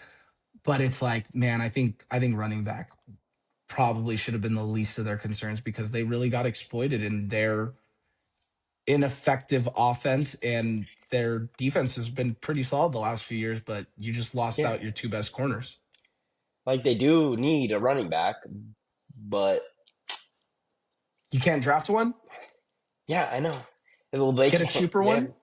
But it's like, man, I think running back probably should have been the least of their concerns because they really got exploited in their ineffective offense, and their defense has been pretty solid the last few years, but you just lost Yeah, out your two best corners. Like they do need a running back, but You can't draft one? yeah, I know. Well, they Get a can't. cheaper Yeah. one?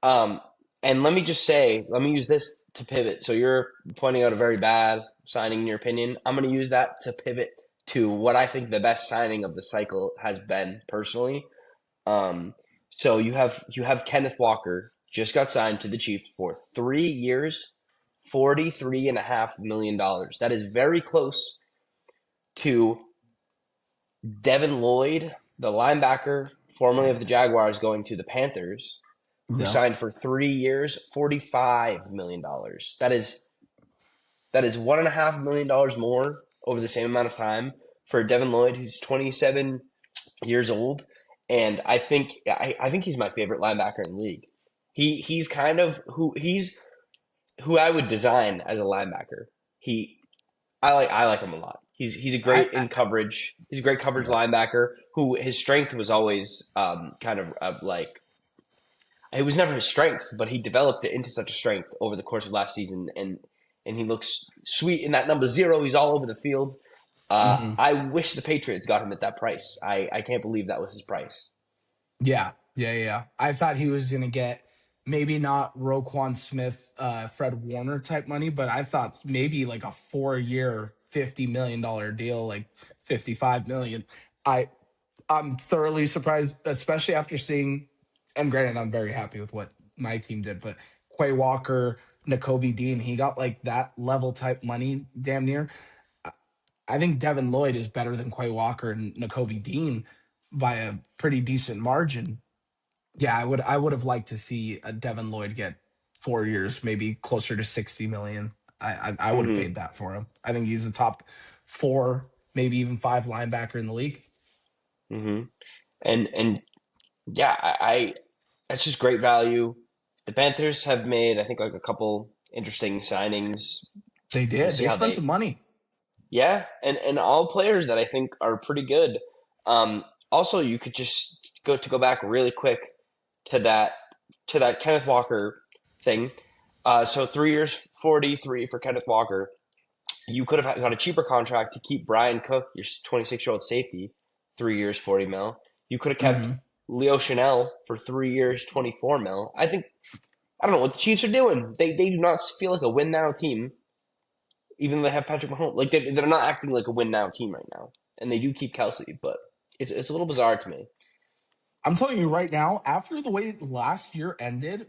Um, and let me just say, let me use this to pivot. So you're pointing out a very bad signing in your opinion. I'm going to use that to pivot to what I think the best signing of the cycle has been personally. Um, so you have Kenneth Walker just got signed to the Chiefs for 3 years, $43.5 million. That is very close to Devin Lloyd, the linebacker formerly of the Jaguars, going to the Panthers, who Yeah. signed for 3 years, $45 million. That is $1.5 million more over the same amount of time for Devin Lloyd, who's 27 years old, and I think he's my favorite linebacker in the league. He's kind of who I would design as a linebacker. He I like him a lot. He's a I, great I in coverage. He's a great coverage linebacker who his strength was always kind of like it was never his strength, but he developed it into such a strength over the course of last season, and he looks sweet in that number 0. He's all over the field. mhm. I wish the Patriots got him at that price. I can't believe that was his price. Yeah. I thought he was gonna get maybe not Roquan Smith, Fred Warner type money, but I thought maybe like a 4-year, $50 million deal, like 55 million. I I'm thoroughly surprised, especially after seeing, and granted, I'm very happy with what my team did, but Quay Walker, N'Kobe Dean, he got like that level type money damn near. I think Devin Lloyd is better than Quay Walker and N'Kobe Dean by a pretty decent margin. Yeah, I would have liked to see a Devin Lloyd get 4 years, maybe closer to 60 million. I would have hmm paid that for him. I think he's a top four, maybe even five linebacker in the league. hmm and yeah, that's just great value. The Panthers have made, I think, like a couple interesting signings. They We'll did. see They how spent some money. yeah, and all players that I think are pretty good. Also, you could just go back really quick to that Kenneth Walker thing. So 3 years, 43 for Kenneth Walker. You could have got a cheaper contract to keep Brian Cook, your 26-year-old safety, 3 years, 40 mil. You could have kept Hmm. Leo Chanel for 3 years, 24 mil. I don't know what the Chiefs are doing. They do not feel like a win now team, even though they have Patrick Mahomes. Like they're not acting like a win now team right now, and they do keep Kelsey, but it's a little bizarre to me. I'm telling you right now, after the way last year ended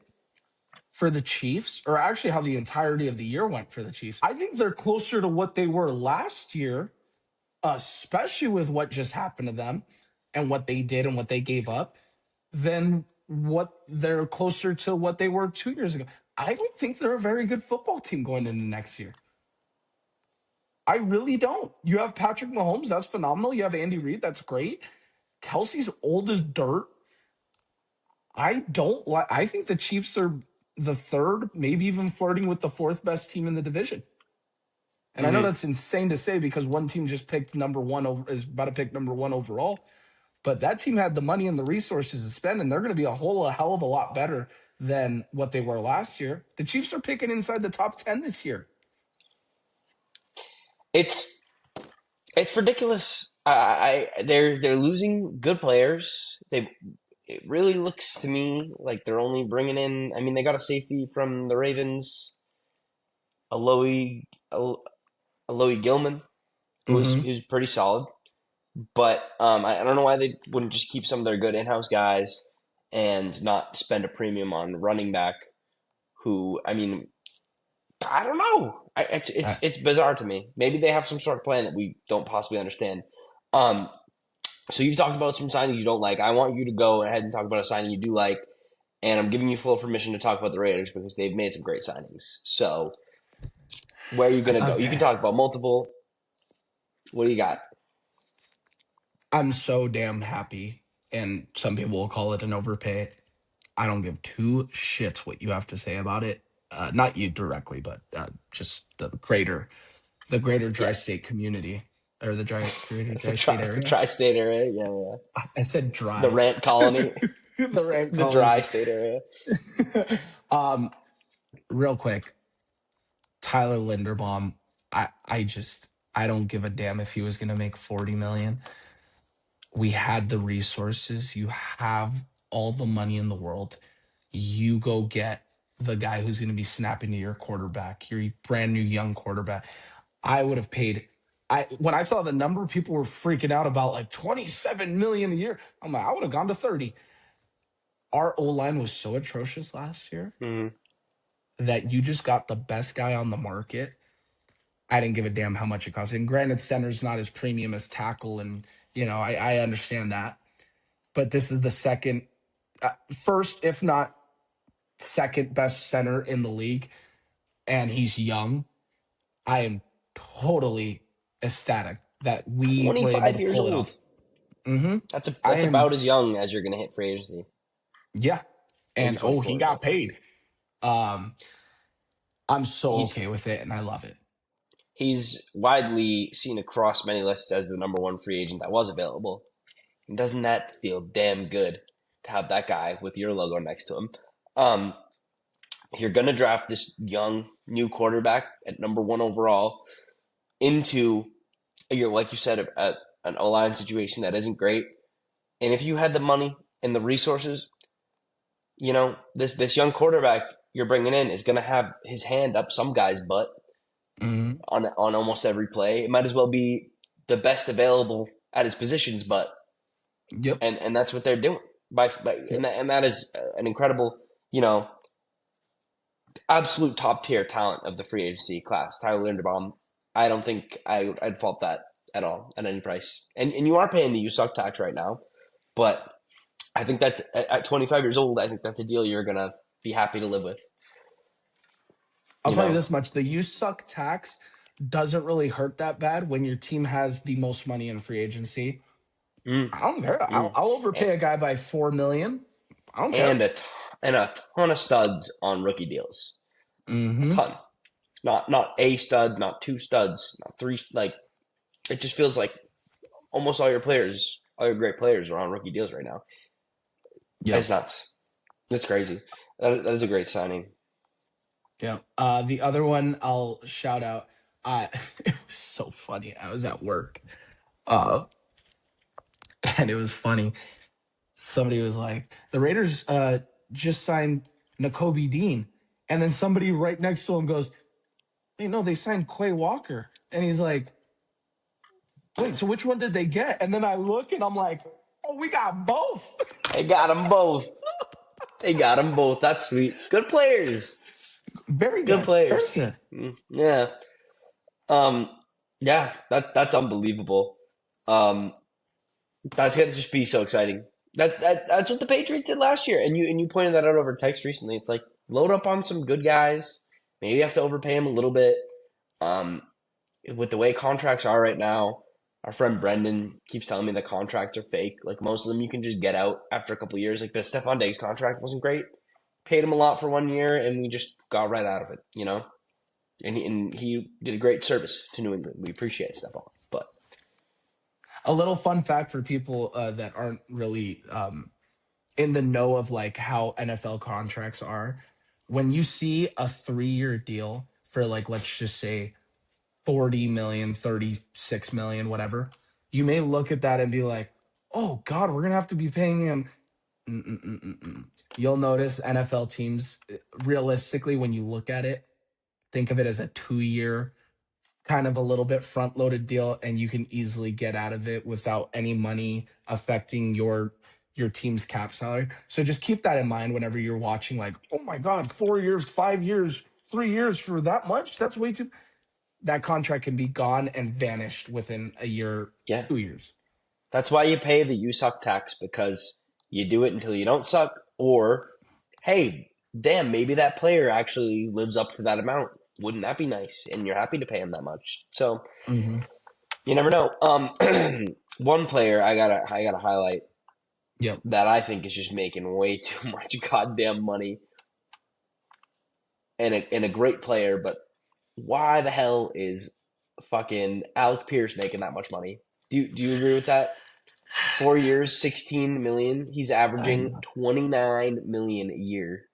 for the Chiefs, or actually how the entirety of the year went for the Chiefs, I think they're closer to what they were last year, especially with what just happened to them and what they did and what they gave up, than what they're closer to what they were 2 years ago. I don't think they're a very good football team going into next year. I really don't. You have Patrick Mahomes, that's phenomenal. You have Andy Reid, that's great. Kelsey's old as dirt. I don't like. I think the Chiefs are the third, maybe even flirting with the fourth best team in the division. And I know hmm that's insane to say because one team just picked number one over is about to pick number one overall. But that team had the money and the resources to spend, and they're going to be a hell of a lot better than what they were last year. The Chiefs are picking inside the top 10 this year. It's it's ridiculous. They're losing good players. It really looks to me like they're only bringing in. I mean, they got a safety from the Ravens, Aloy Aloy Gilman, Hmm. who's pretty solid. But I don't know why they wouldn't just keep some of their good in-house guys and not spend a premium on running back. Who I mean, I don't know. It's bizarre to me. Maybe they have some sort of plan that we don't possibly understand. Um, so you've talked about some signings you don't like. I want you to go ahead and talk about a signing you do like, and I'm giving you full permission to talk about the Raiders because they've made some great signings. So where are you gonna go? You can Okay. talk about multiple. What do you got? I'm so damn happy. And some people will call it an overpay. I don't give two shits what you have to say about it. Not you directly, but just the greater Yeah, tri-state community or the greater the tri-state the area. tri-state area. Yeah, yeah. I said The dry. Rant colony, The rant the dry colony. state area. um, Real quick, Tyler Linderbaum. I don't give a damn if he was going to make 40 million. We had the resources. You have all the money in the world. You go get the guy who's going to be snapping to your quarterback, your brand new young quarterback. I would have paid. I when I saw the number, people were freaking out about like 27 million a year. I'm like, I would have gone to 30. Our O line was so atrocious last year Mhm. that you just got the best guy on the market. I didn't give a damn how much it cost. And granted, center's not as premium as tackle, and I understand that. But this is the first, if not second best center in the league, and he's young. I am totally ecstatic that we were able 25 to years pull it old. off. Hmm. I That's am, about as young as you're going to hit free agency. yeah. Maybe And he 24. got paid. Um, I'm so He's okay with it, and I love it. he's widely seen across many lists as the number one free agent that was available. And doesn't that feel damn good to have that guy with your logo next to him? Um, you're going to draft this young new quarterback at number one overall into like you said, an O line situation that isn't great. And if you had the money and the resources, this young quarterback you're bringing in is going to have his hand up some guy's butt Hmm. on almost every play. It might as well be the best available at his positions, but Yep. and that's what they're doing. Yep. And that is an incredible, you know, absolute top tier talent of the free agency class. Tyler Linderbaum. I don't think I'd fault that at all at any price. And you are paying the you suck tax right now, but I think that's at 25 years old. I think that's a deal you're gonna be happy to live with. I'll You tell you know, this much: the "you suck" tax doesn't really hurt that bad when your team has the most money in free agency. mm, I don't care. I'll, mm. I'll overpay a guy by 4 million. I don't care. And a ton of studs on rookie deals. A Hmm. ton. Not a stud, not two studs, not three. Like it just feels like almost all your great players are on rookie deals right now. It's Yep. nuts. It's crazy. That is a great signing. Yeah. The other one I'll shout out. It was so funny. I was at work, uh, and it was funny. Somebody was like, "The Raiders just signed N'Kobe Dean," and then somebody right next to him goes, "Hey, no, they signed Quay Walker," and he's like, "Wait, so which one did they get?" And then I look, and I'm like, "Oh, we got both." They got them both. They got them both. That's sweet. Good players. Very Good good. Very players. good. Yeah. Um. Yeah. That's unbelievable. Um. That's gonna just be so exciting. That's what the Patriots did last year, and you pointed that out over text recently. It's like load up on some good guys. Maybe you have to overpay them a little bit. Um, with the way contracts are right now, our friend Brendan keeps telling me the contracts are fake. Like most of them, you can just get out after a couple of years. Like the Stephon Diggs contract wasn't great. Paid him a lot for 1 year, and we just got right out of it. And he did a great service to New England. We appreciate Stephon, but A little fun fact for people that aren't really in the know of like how NFL contracts are. When you see a 3-year deal for like, let's just say 40 million, 36 million, whatever, you may look at that and be like, oh God, we're going to have to be paying him. Mm-mm-mm-mm-mm. You'll notice NFL teams, realistically, when you look at it, think of it as a 2-year kind of a little bit front loaded deal, and you can easily get out of it without any money affecting your team's cap salary. So just keep that in mind whenever you're watching, like, oh my God, 4 years, 5 years, 3 years for that much? That's way too. That contract can be gone and vanished within a year, yeah, 2 years. that's why you pay the you suck tax because you do it until you don't suck, or hey, damn, maybe that player actually lives up to that amount. Wouldn't that be nice? And you're happy to pay him that much. So Hmm. you never know. One player I gotta highlight Yep. that I think is just making way too much goddamn money and a great player, but why the hell is fucking Alec Pierce making that much money? Do you agree with that? 4 years, 16 million. He's I averaging know. 29 million a year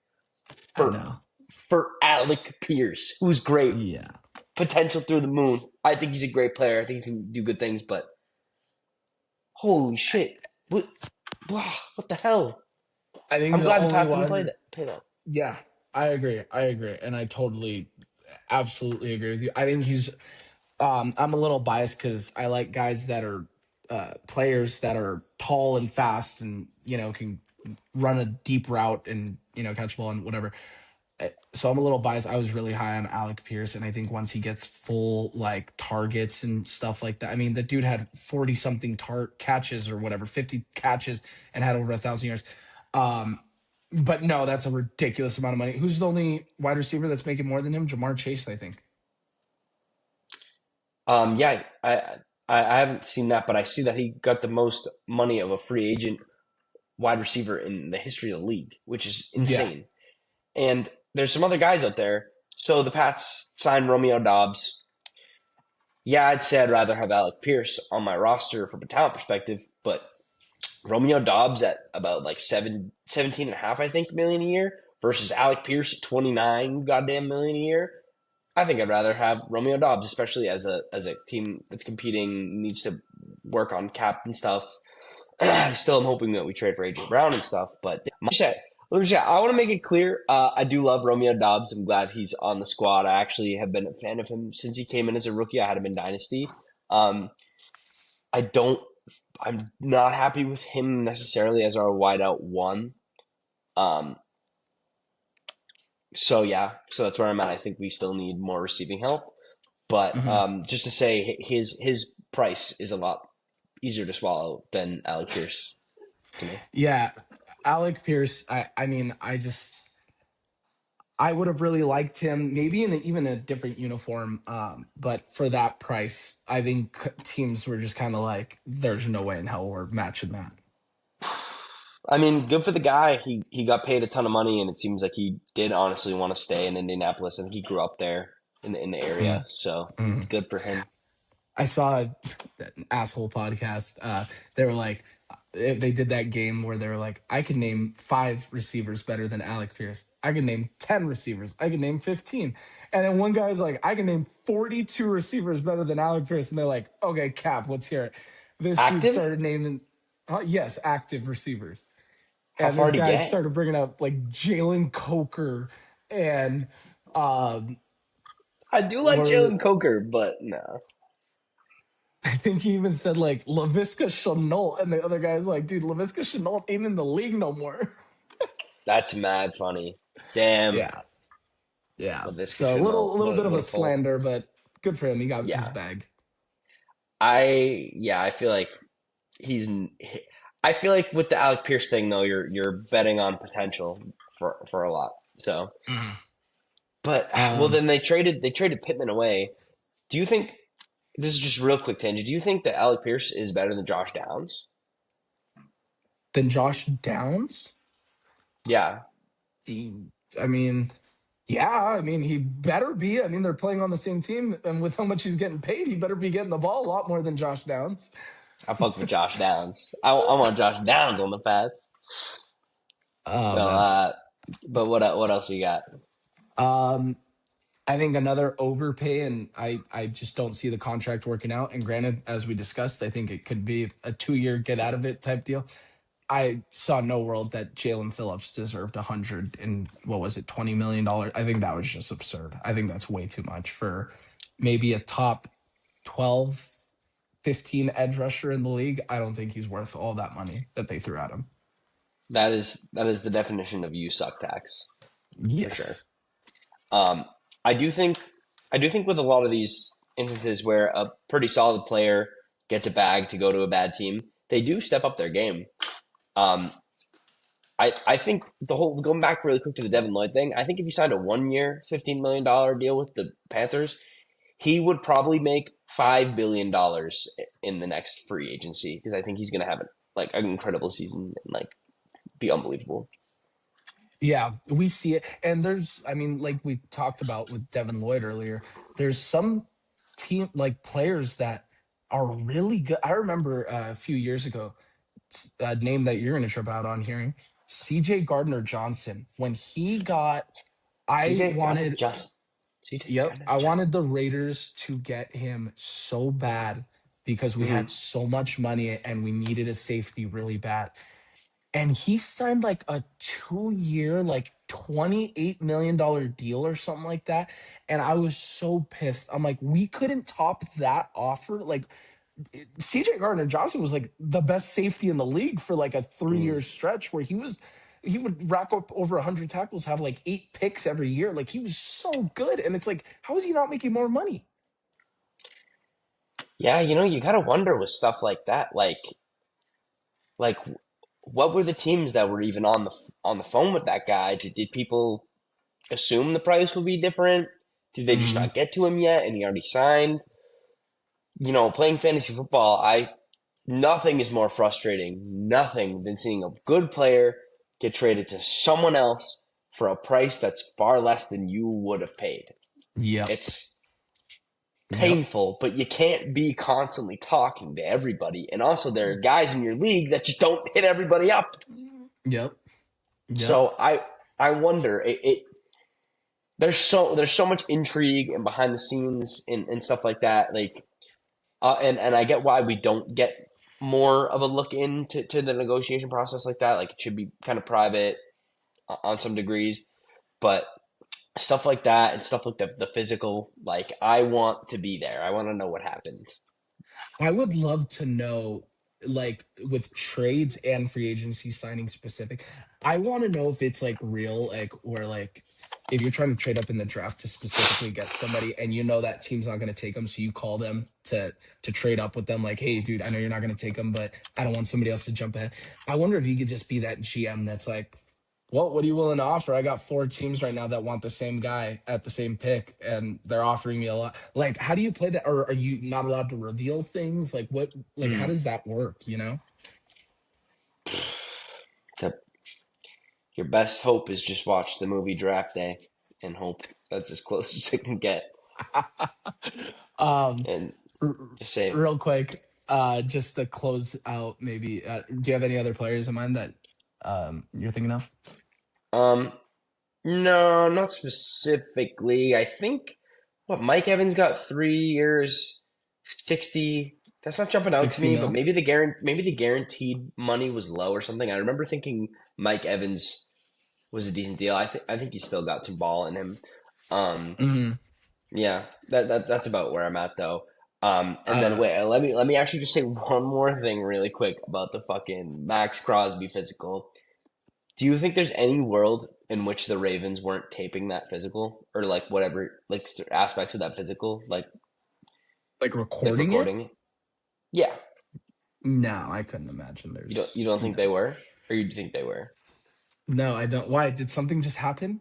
I for know. for Alec Pierce, who's great. Yeah. potential through the moon. I think he's a great player. I think he can do good things, but holy shit. What the hell? I think I'm the glad the only Pats didn't wide, play that. yeah, I agree. I agree. And I totally, absolutely agree with you. I think he's, I'm a little biased because I like guys that are players that are tall and fast and, can run a deep route and, catch ball and whatever. So I'm a little biased. I was really high on Alec Pierce, and I think once he gets full like targets and stuff like that, I mean, the dude had 40 something catches or whatever, 50 catches, and had over 1,000 yards. Um, but no, that's a ridiculous amount of money. Who's the only wide receiver that's making more than him? Jamar Chase, I think. Yeah, I haven't seen that, but I see that he got the most money of a free agent wide receiver in the history of the league, which is Yeah. insane. And there's some other guys out there. So the Pats signed Romeo Dobbs. Yeah, I'd say I'd rather have Alec Pierce on my roster from a talent perspective, but Romeo Dobbs at about like 17 and a half, I think, million a year versus Alec Pierce at 29 goddamn million a year. I think I'd rather have Romeo Dobbs, especially as a team that's competing, needs to work on cap and stuff. I still am hoping that we trade for AJ Brown and stuff, but let me say, I want to make it clear. I do love Romeo Dobbs. I'm glad he's on the squad. I actually have been a fan of him since he came in as a rookie. I had him in Dynasty. Um, I don't. I'm not happy with him necessarily as our wideout one. Um, so yeah, so that's where I'm at. I think we still need more receiving help. But Mhm. just to say, his price is a lot easier to swallow than Alec Pierce to me. Yeah. Alec Pierce, I mean, I would have really liked him, maybe in even a different uniform. But for that price, I think teams were just kind of like, "There's no way in hell we're matching that." I mean, good for the guy. He got paid a ton of money, and it seems like he did honestly want to stay in Indianapolis. I think he grew up there in the area, so Mm-hmm. good for him. I saw an asshole podcast. They were like, they did that game where they were like, I can name 5 receivers better than Alec Pierce. I can name 10 receivers. I can name 15. And then one guy's like, I can name 42 receivers better than Alec Pierce. And they're like, okay, Cap, let's hear it. This dude Active? started naming, yes, active receivers. How And far this to guy get? started bringing up like Jalen Coker and um, I do like or Jalen Coker, but no, I think he even said like LaVisca Chenault, and the other guy's like, dude, LaVisca Chenault ain't in the league no more. that's mad funny. Damn, Yeah, yeah. Laviska So Chenault, a little bit of what a a pull. slander, but good for him. He got his Yeah, bag. I feel like he's. I feel like with the Alec Pierce thing though, you're betting on potential for a lot. So, Mhm. but well, Um, then they traded Pittman away. Do you think this is just a real quick tangent? Do you think that Alec Pierce is better than Josh Downs? then Josh Downs. Yeah, He, I mean, yeah. I mean, he better be. I mean, they're playing on the same team, and with how much he's getting paid, he better be getting the ball a lot more than Josh Downs. I fuck with Josh Downs. I want Josh Downs on the Pats. Oh, No, that's. but what else you got? Um, I think another overpay, and I just don't see the contract working out. And granted, as we discussed, I think it could be a 2 year get out of it type deal. I saw no world that Jalen Phillips deserved 100 and what was it, $20 million. I think that was just absurd. I think that's way too much for maybe a top 12, 15 edge rusher in the league. I don't think he's worth all that money that they threw at him. That is the definition of you suck tax for sure. Yes. Um, I do think I do think with a lot of these instances where a pretty solid player gets a bag to go to a bad team, they do step up their game. Um, I think the whole going back really quick to the Devin Lloyd thing. I think if he signed a 1 year, $15 million deal with the Panthers, he would probably make $5 billion in the next free agency because I think he's going to have like an incredible season and like be unbelievable. Yeah, we see it. And there's, I mean, like we talked about with Devin Lloyd earlier, there's some team like players that are really good. I remember a few years ago, a name that you're going to trip out on hearing, CJ Gardner Johnson. When he got, I CJ Gardner wanted, Johnson. CJ Yep. I Gardner-Johnson. wanted the Raiders to get him so bad because we had Mm-hmm. so much money and we needed a safety really bad. And he signed like a 2 year, like $28 million deal or something like that. And I was so pissed. I'm like, we couldn't top that offer. Like, CJ Gardner Johnson was like the best safety in the league for like a 3 year stretch where he would rack up over 100 tackles, have like 8 picks every year. Like he was so good. And it's like, how is he not making more money? Yeah, you gotta wonder with stuff like that, like what were the teams that were even on the phone with that guy? Did people assume the price would be different? Did they just Hmm. not get to him yet and he already signed? Playing fantasy football, I nothing is more frustrating, nothing than seeing a good player get traded to someone else for a price that's far less than you would have paid. Yep. It's Yep. painful, but you can't be constantly talking to everybody. And also, there are guys in your league that just don't hit everybody up. Yep. Yep. So I wonder there's so much intrigue and behind the scenes and stuff like that. And I get why we don't get more of a look into the negotiation process like that. Like it should be kind of private on some degrees, but stuff like that and stuff like the physical, like I want to be there. I want to know what happened. I would love to know, like with trades and free agency signing specific, I want to know if it's like real, like or like if you're trying to trade up in the draft to specifically get somebody and you know that team's not going to take them, so you call them to trade up with them, like, hey, dude, I know you're not going to take them, but I don't want somebody else to jump ahead. I wonder if you could just be that GM that's like, well, what are you willing to offer? I got 4 teams right now that want the same guy at the same pick, and they're offering me a lot. Like, how do you play that? Or are you not allowed to reveal things? Like, what? Like, how Mm. does that work? You know? To, your best hope is just watch the movie Draft Day and hope that's as close as it can get. um, And r- just say, real quick, just to close out, maybe. Do you have any other players in mind that you're thinking of? um, no, not specifically. I think what Mike Evans got 3 years, 60. That's not jumping out to 60 me, but mil. maybe the guaranteed money was low or something. I remember thinking Mike Evans was a decent deal. I think he still got some ball in him. Um, Hmm. yeah, that's about where I'm at though. And then Uh, wait, let me actually just say one more thing really quick about the fucking Maxx Crosby physical. Do you think there's any world in which the Ravens weren't taping that physical or like whatever like aspects of that physical like like recording it? recording it? Yeah, No, I couldn't imagine. you don't There's you don't think no, they were, or you think they were? no, I don't. Why did something just happen?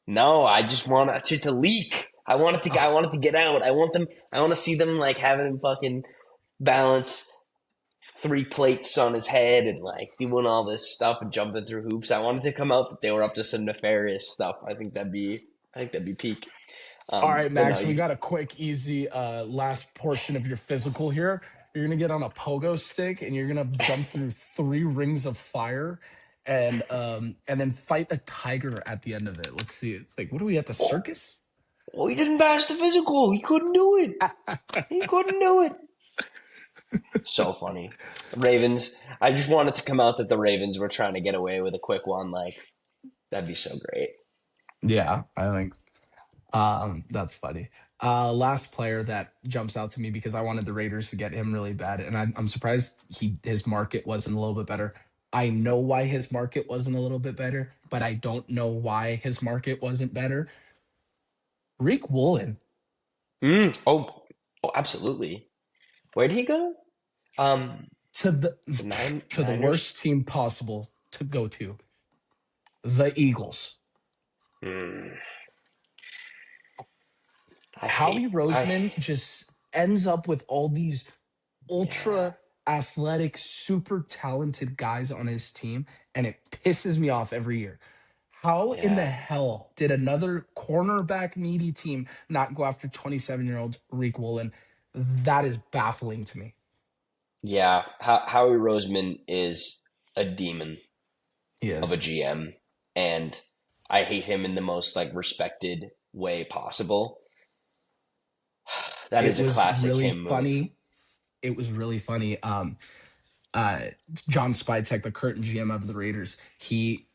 No, I just want it to leak. I want it to get out. I want to see them like having him fucking balance 3 plates on his head and like doing all this stuff and jumping through hoops. I wanted to come out that they were up to some nefarious stuff. I think that'd be peak. All right, But no, Max, we got a quick, easy last portion of your physical here. You're gonna get on a pogo stick and you're gonna jump through 3 rings of fire and then fight a tiger at the end of it. Let's see. It's like, what are we at the circus? oh, he didn't pass the physical. He couldn't do it. He couldn't do it. So funny. Ravens. I just wanted to come out that the Ravens were trying to get away with a quick one. Like that'd be so great. Yeah, I think that's funny. Last player that jumps out to me because I wanted the Raiders to get him really bad, and I'm surprised his market wasn't a little bit better. I know why his market wasn't a little bit better, but I don't know why his market wasn't better. Rick Woolen Mm. Oh, absolutely. Where did he go? Um, to the the to the Niners. worst team possible to go to, the Eagles. Mm. Howie I Roseman just ends up with all these yeah, ultra athletic, super talented guys on his team, and it pisses me off every year. How in the yeah, hell did another cornerback needy team not go after 27-year-old Reek Woolen? That is baffling to me. yeah. Howie Roseman is a demon He of a is. GM, and I hate him in the most like respected, way possible. That It is a was classic really him move. funny. It was really funny. Uh, John Spytek, the current GM of the Raiders, he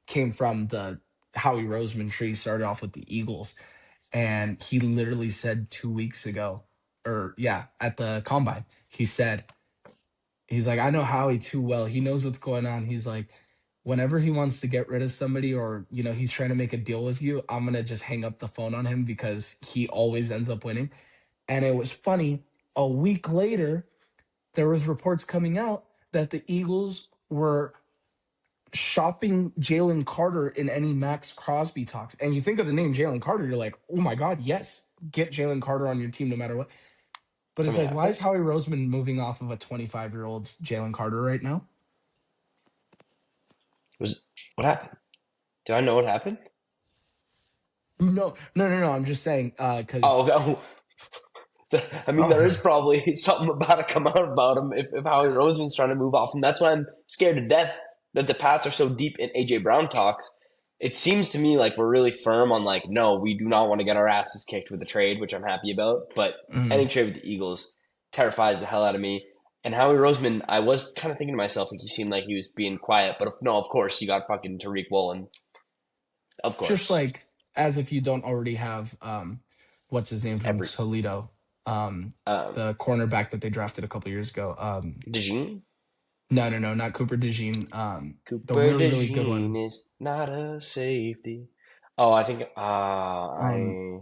came from the Howie Roseman tree, started off with the Eagles, and he literally said 2 weeks ago, or yeah, at the combine, he said, he's like, I know Howie too well. He knows what's going on. He's like, whenever he wants to get rid of somebody or, he's trying to make a deal with you, I'm going to just hang up the phone on him because he always ends up winning. And it was funny. A week later, there was reports coming out that the Eagles were shopping Jalen Carter in any Maxx Crosby talks. And you think of the name Jalen Carter, you're like, oh my God, yes, get Jalen Carter on your team no matter what. But I it's mean, like, I why is think Howie Roseman moving off of a 25-year-old Jalen Carter right now? was what happened? Do I know what happened? No, no, no, no. I'm just saying, Oh, because I mean, there is oh, probably something about to come out about him if Howie Roseman's trying to move off him. That's why I'm scared to death that the Pats are so deep in AJ Brown talks. It seems to me like we're really firm on like, no, we do not want to get our asses kicked with the trade, which I'm happy about. But any mm, trade with the Eagles terrifies the hell out of me. And Howie Roseman, I was kind of thinking to myself, like he seemed like he was being quiet, but no, of course you got fucking Tariq Woolen, of just course, like as if you don't already have what's his name from every Toledo, um, the cornerback that they drafted a couple years ago. DeJean. No, no, no, not Cooper DeJean. The Cooper really, really good one. DeJean is not a safety. Oh, I think Um, I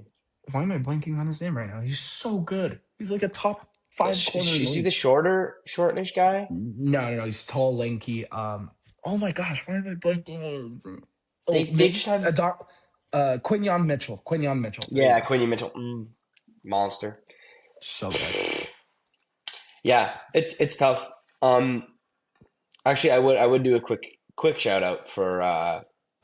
why am I blanking on his name right now? He's so good. He's like a top five corner in the is he the league. shortish guy? No, no, no. He's tall, lanky. Oh my gosh, why am I blanking on his name? Oh, They just have Quinion Mitchell. Quinion Mitchell. There you yeah, go. Quinny Mitchell, monster. So good. Yeah, it's tough. Um, Actually, I would do a quick shout out for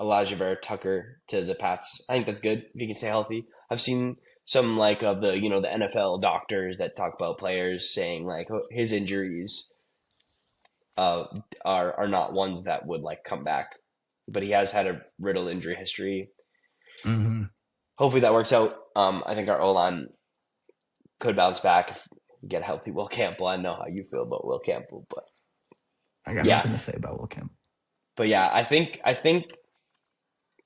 Elijah Vera Tucker to the Pats. I think that's good if he can stay healthy. I've seen some like of the the NFL doctors that talk about players saying like his injuries uh are not ones that would like come back, but he has had a riddle injury history. Hmm. Hopefully that works out. I think our O line could bounce back if we get a healthy Will Campbell. I know how you feel about Will Campbell, but I got yeah, nothing to say about Will Kemp. but yeah, I think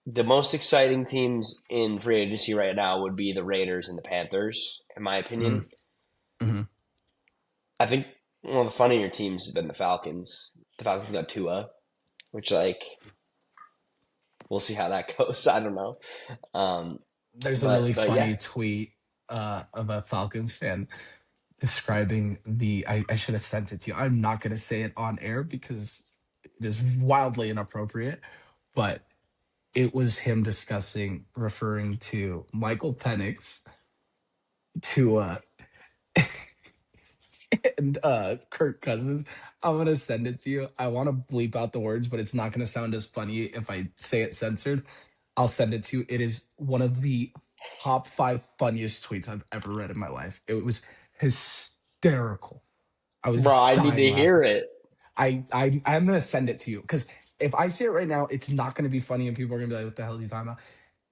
the most exciting teams in free agency right now would be the Raiders and the Panthers, in my opinion. Mm-hmm. I think one of the funnier teams has been the Falcons. The Falcons got Tua, which like we'll see how that goes. I don't know. Um, There's a really but yeah, funny tweet of a Falcons fan describing I should have sent it to you. I'm not going to say it on air because it is wildly inappropriate, but it was him referring to Michael Penix, to and Kirk Cousins. I'm gonna send it to you. I want to bleep out the words, but it's not gonna sound as funny if I say it censored. I'll send it to you. It is one of the top five funniest tweets I've ever read in my life. It was hysterical. I was bro, I need dying to hear laughing. it. I'm gonna send it to you because if I say it right now, it's not gonna be funny and people are gonna be like, "What the hell is he talking about?"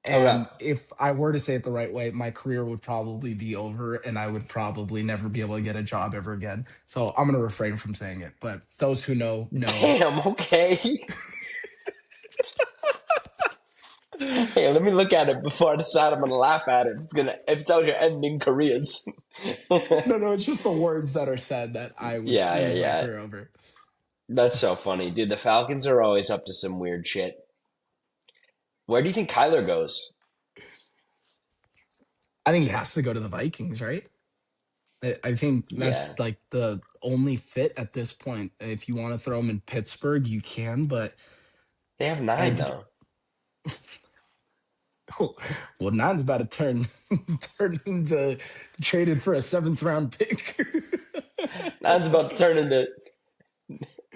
Okay. And if I were to say it the right way, my career would probably be over and I would probably never be able to get a job ever again. So I'm going to refrain from saying it. But those who know, know. Damn. Okay. Hey, let me look at it before I decide I'm gonna laugh at it. If it's out here ending careers. No, no, it's just the words that are said that I would Yeah, yeah, lose my yeah. career over. That's so funny, dude. The Falcons are always up to some weird shit. Where do you think Kyler goes? I think he has to go to the Vikings, right? I think Yeah, that's like the only fit at this point. If you want to throw him in Pittsburgh, you can, but they have nine I, though. well, nine's about to turn turn into traded for a seventh round pick. Nine's about to turn into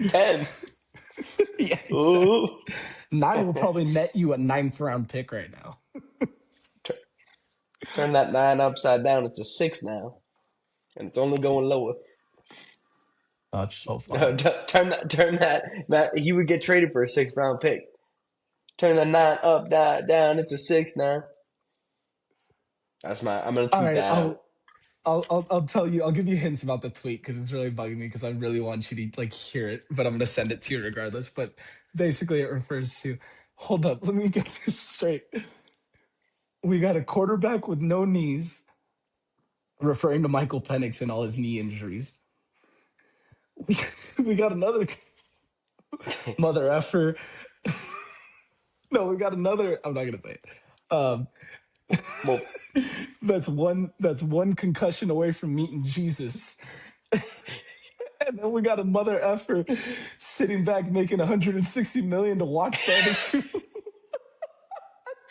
10. Yeah, exactly. Ooh. Nine will probably net you a ninth round pick right now. Turn that nine upside down. It's a six now, and it's only going lower. Oh, it's so No, funny. turn that. He would get traded for a 6th round pick. Turn the nine up, down. It's a six now. I'm gonna All tweet right, that out. I'll tell you. I'll give you hints about the tweet because it's really bugging me because I really want you to like hear it, but I'm gonna send it to you regardless. But basically, it refers to. Hold up, let me get this straight. We got a quarterback with no knees, referring to Michael Penix and all his knee injuries. We, we got another mother effer. No, we got another. I'm not gonna say it. Um, Well, that's one concussion away from meeting Jesus. And then we got a mother effer sitting back making 160 million to watch the other two.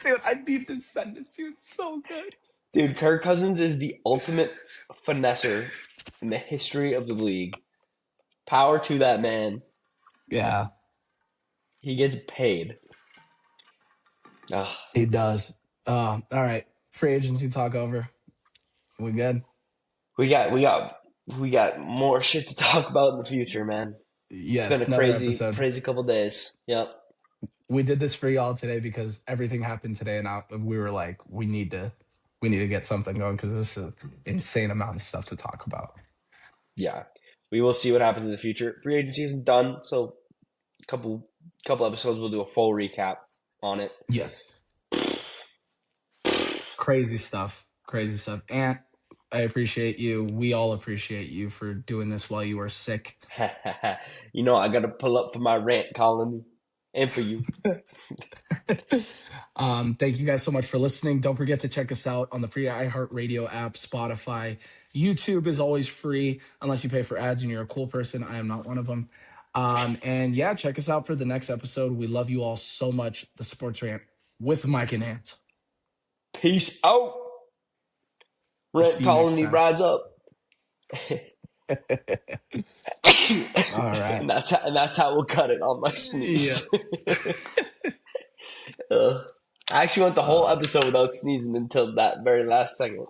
Dude, I need to send it to you. It's so good. dude, Kirk Cousins is the ultimate finesser in the history of the league. Power to that man. Yeah, He gets paid. Ugh. he does. All right. Free agency talk over. We good? We got more shit to talk about in the future, man. It's been Yes, a another crazy, episode. crazy couple days. Yep. We did this for y'all today because everything happened today, and we were like, we need to get something going because this is an insane amount of stuff to talk about. Yeah. We will see what happens in the future. Free agency isn't done, so couple episodes we'll do a full recap on it. Yes. Crazy stuff. Crazy stuff. Ant, I appreciate you. We all appreciate you for doing this while you were sick. You know I gotta pull up for my rant colony and for you. Thank you guys so much for listening. Don't forget to check us out on the free iHeartRadio app, Spotify. YouTube is always free unless you pay for ads and you're a cool person. I am not one of them. And yeah, check us out for the next episode. We love you all so much. The Sports Rant with Mike and Ant. Peace out. We'll Rant see you next colony time. rise up. All right. And that's how we'll cut it on my sneeze. Yeah. I actually went the whole episode without sneezing until that very last second.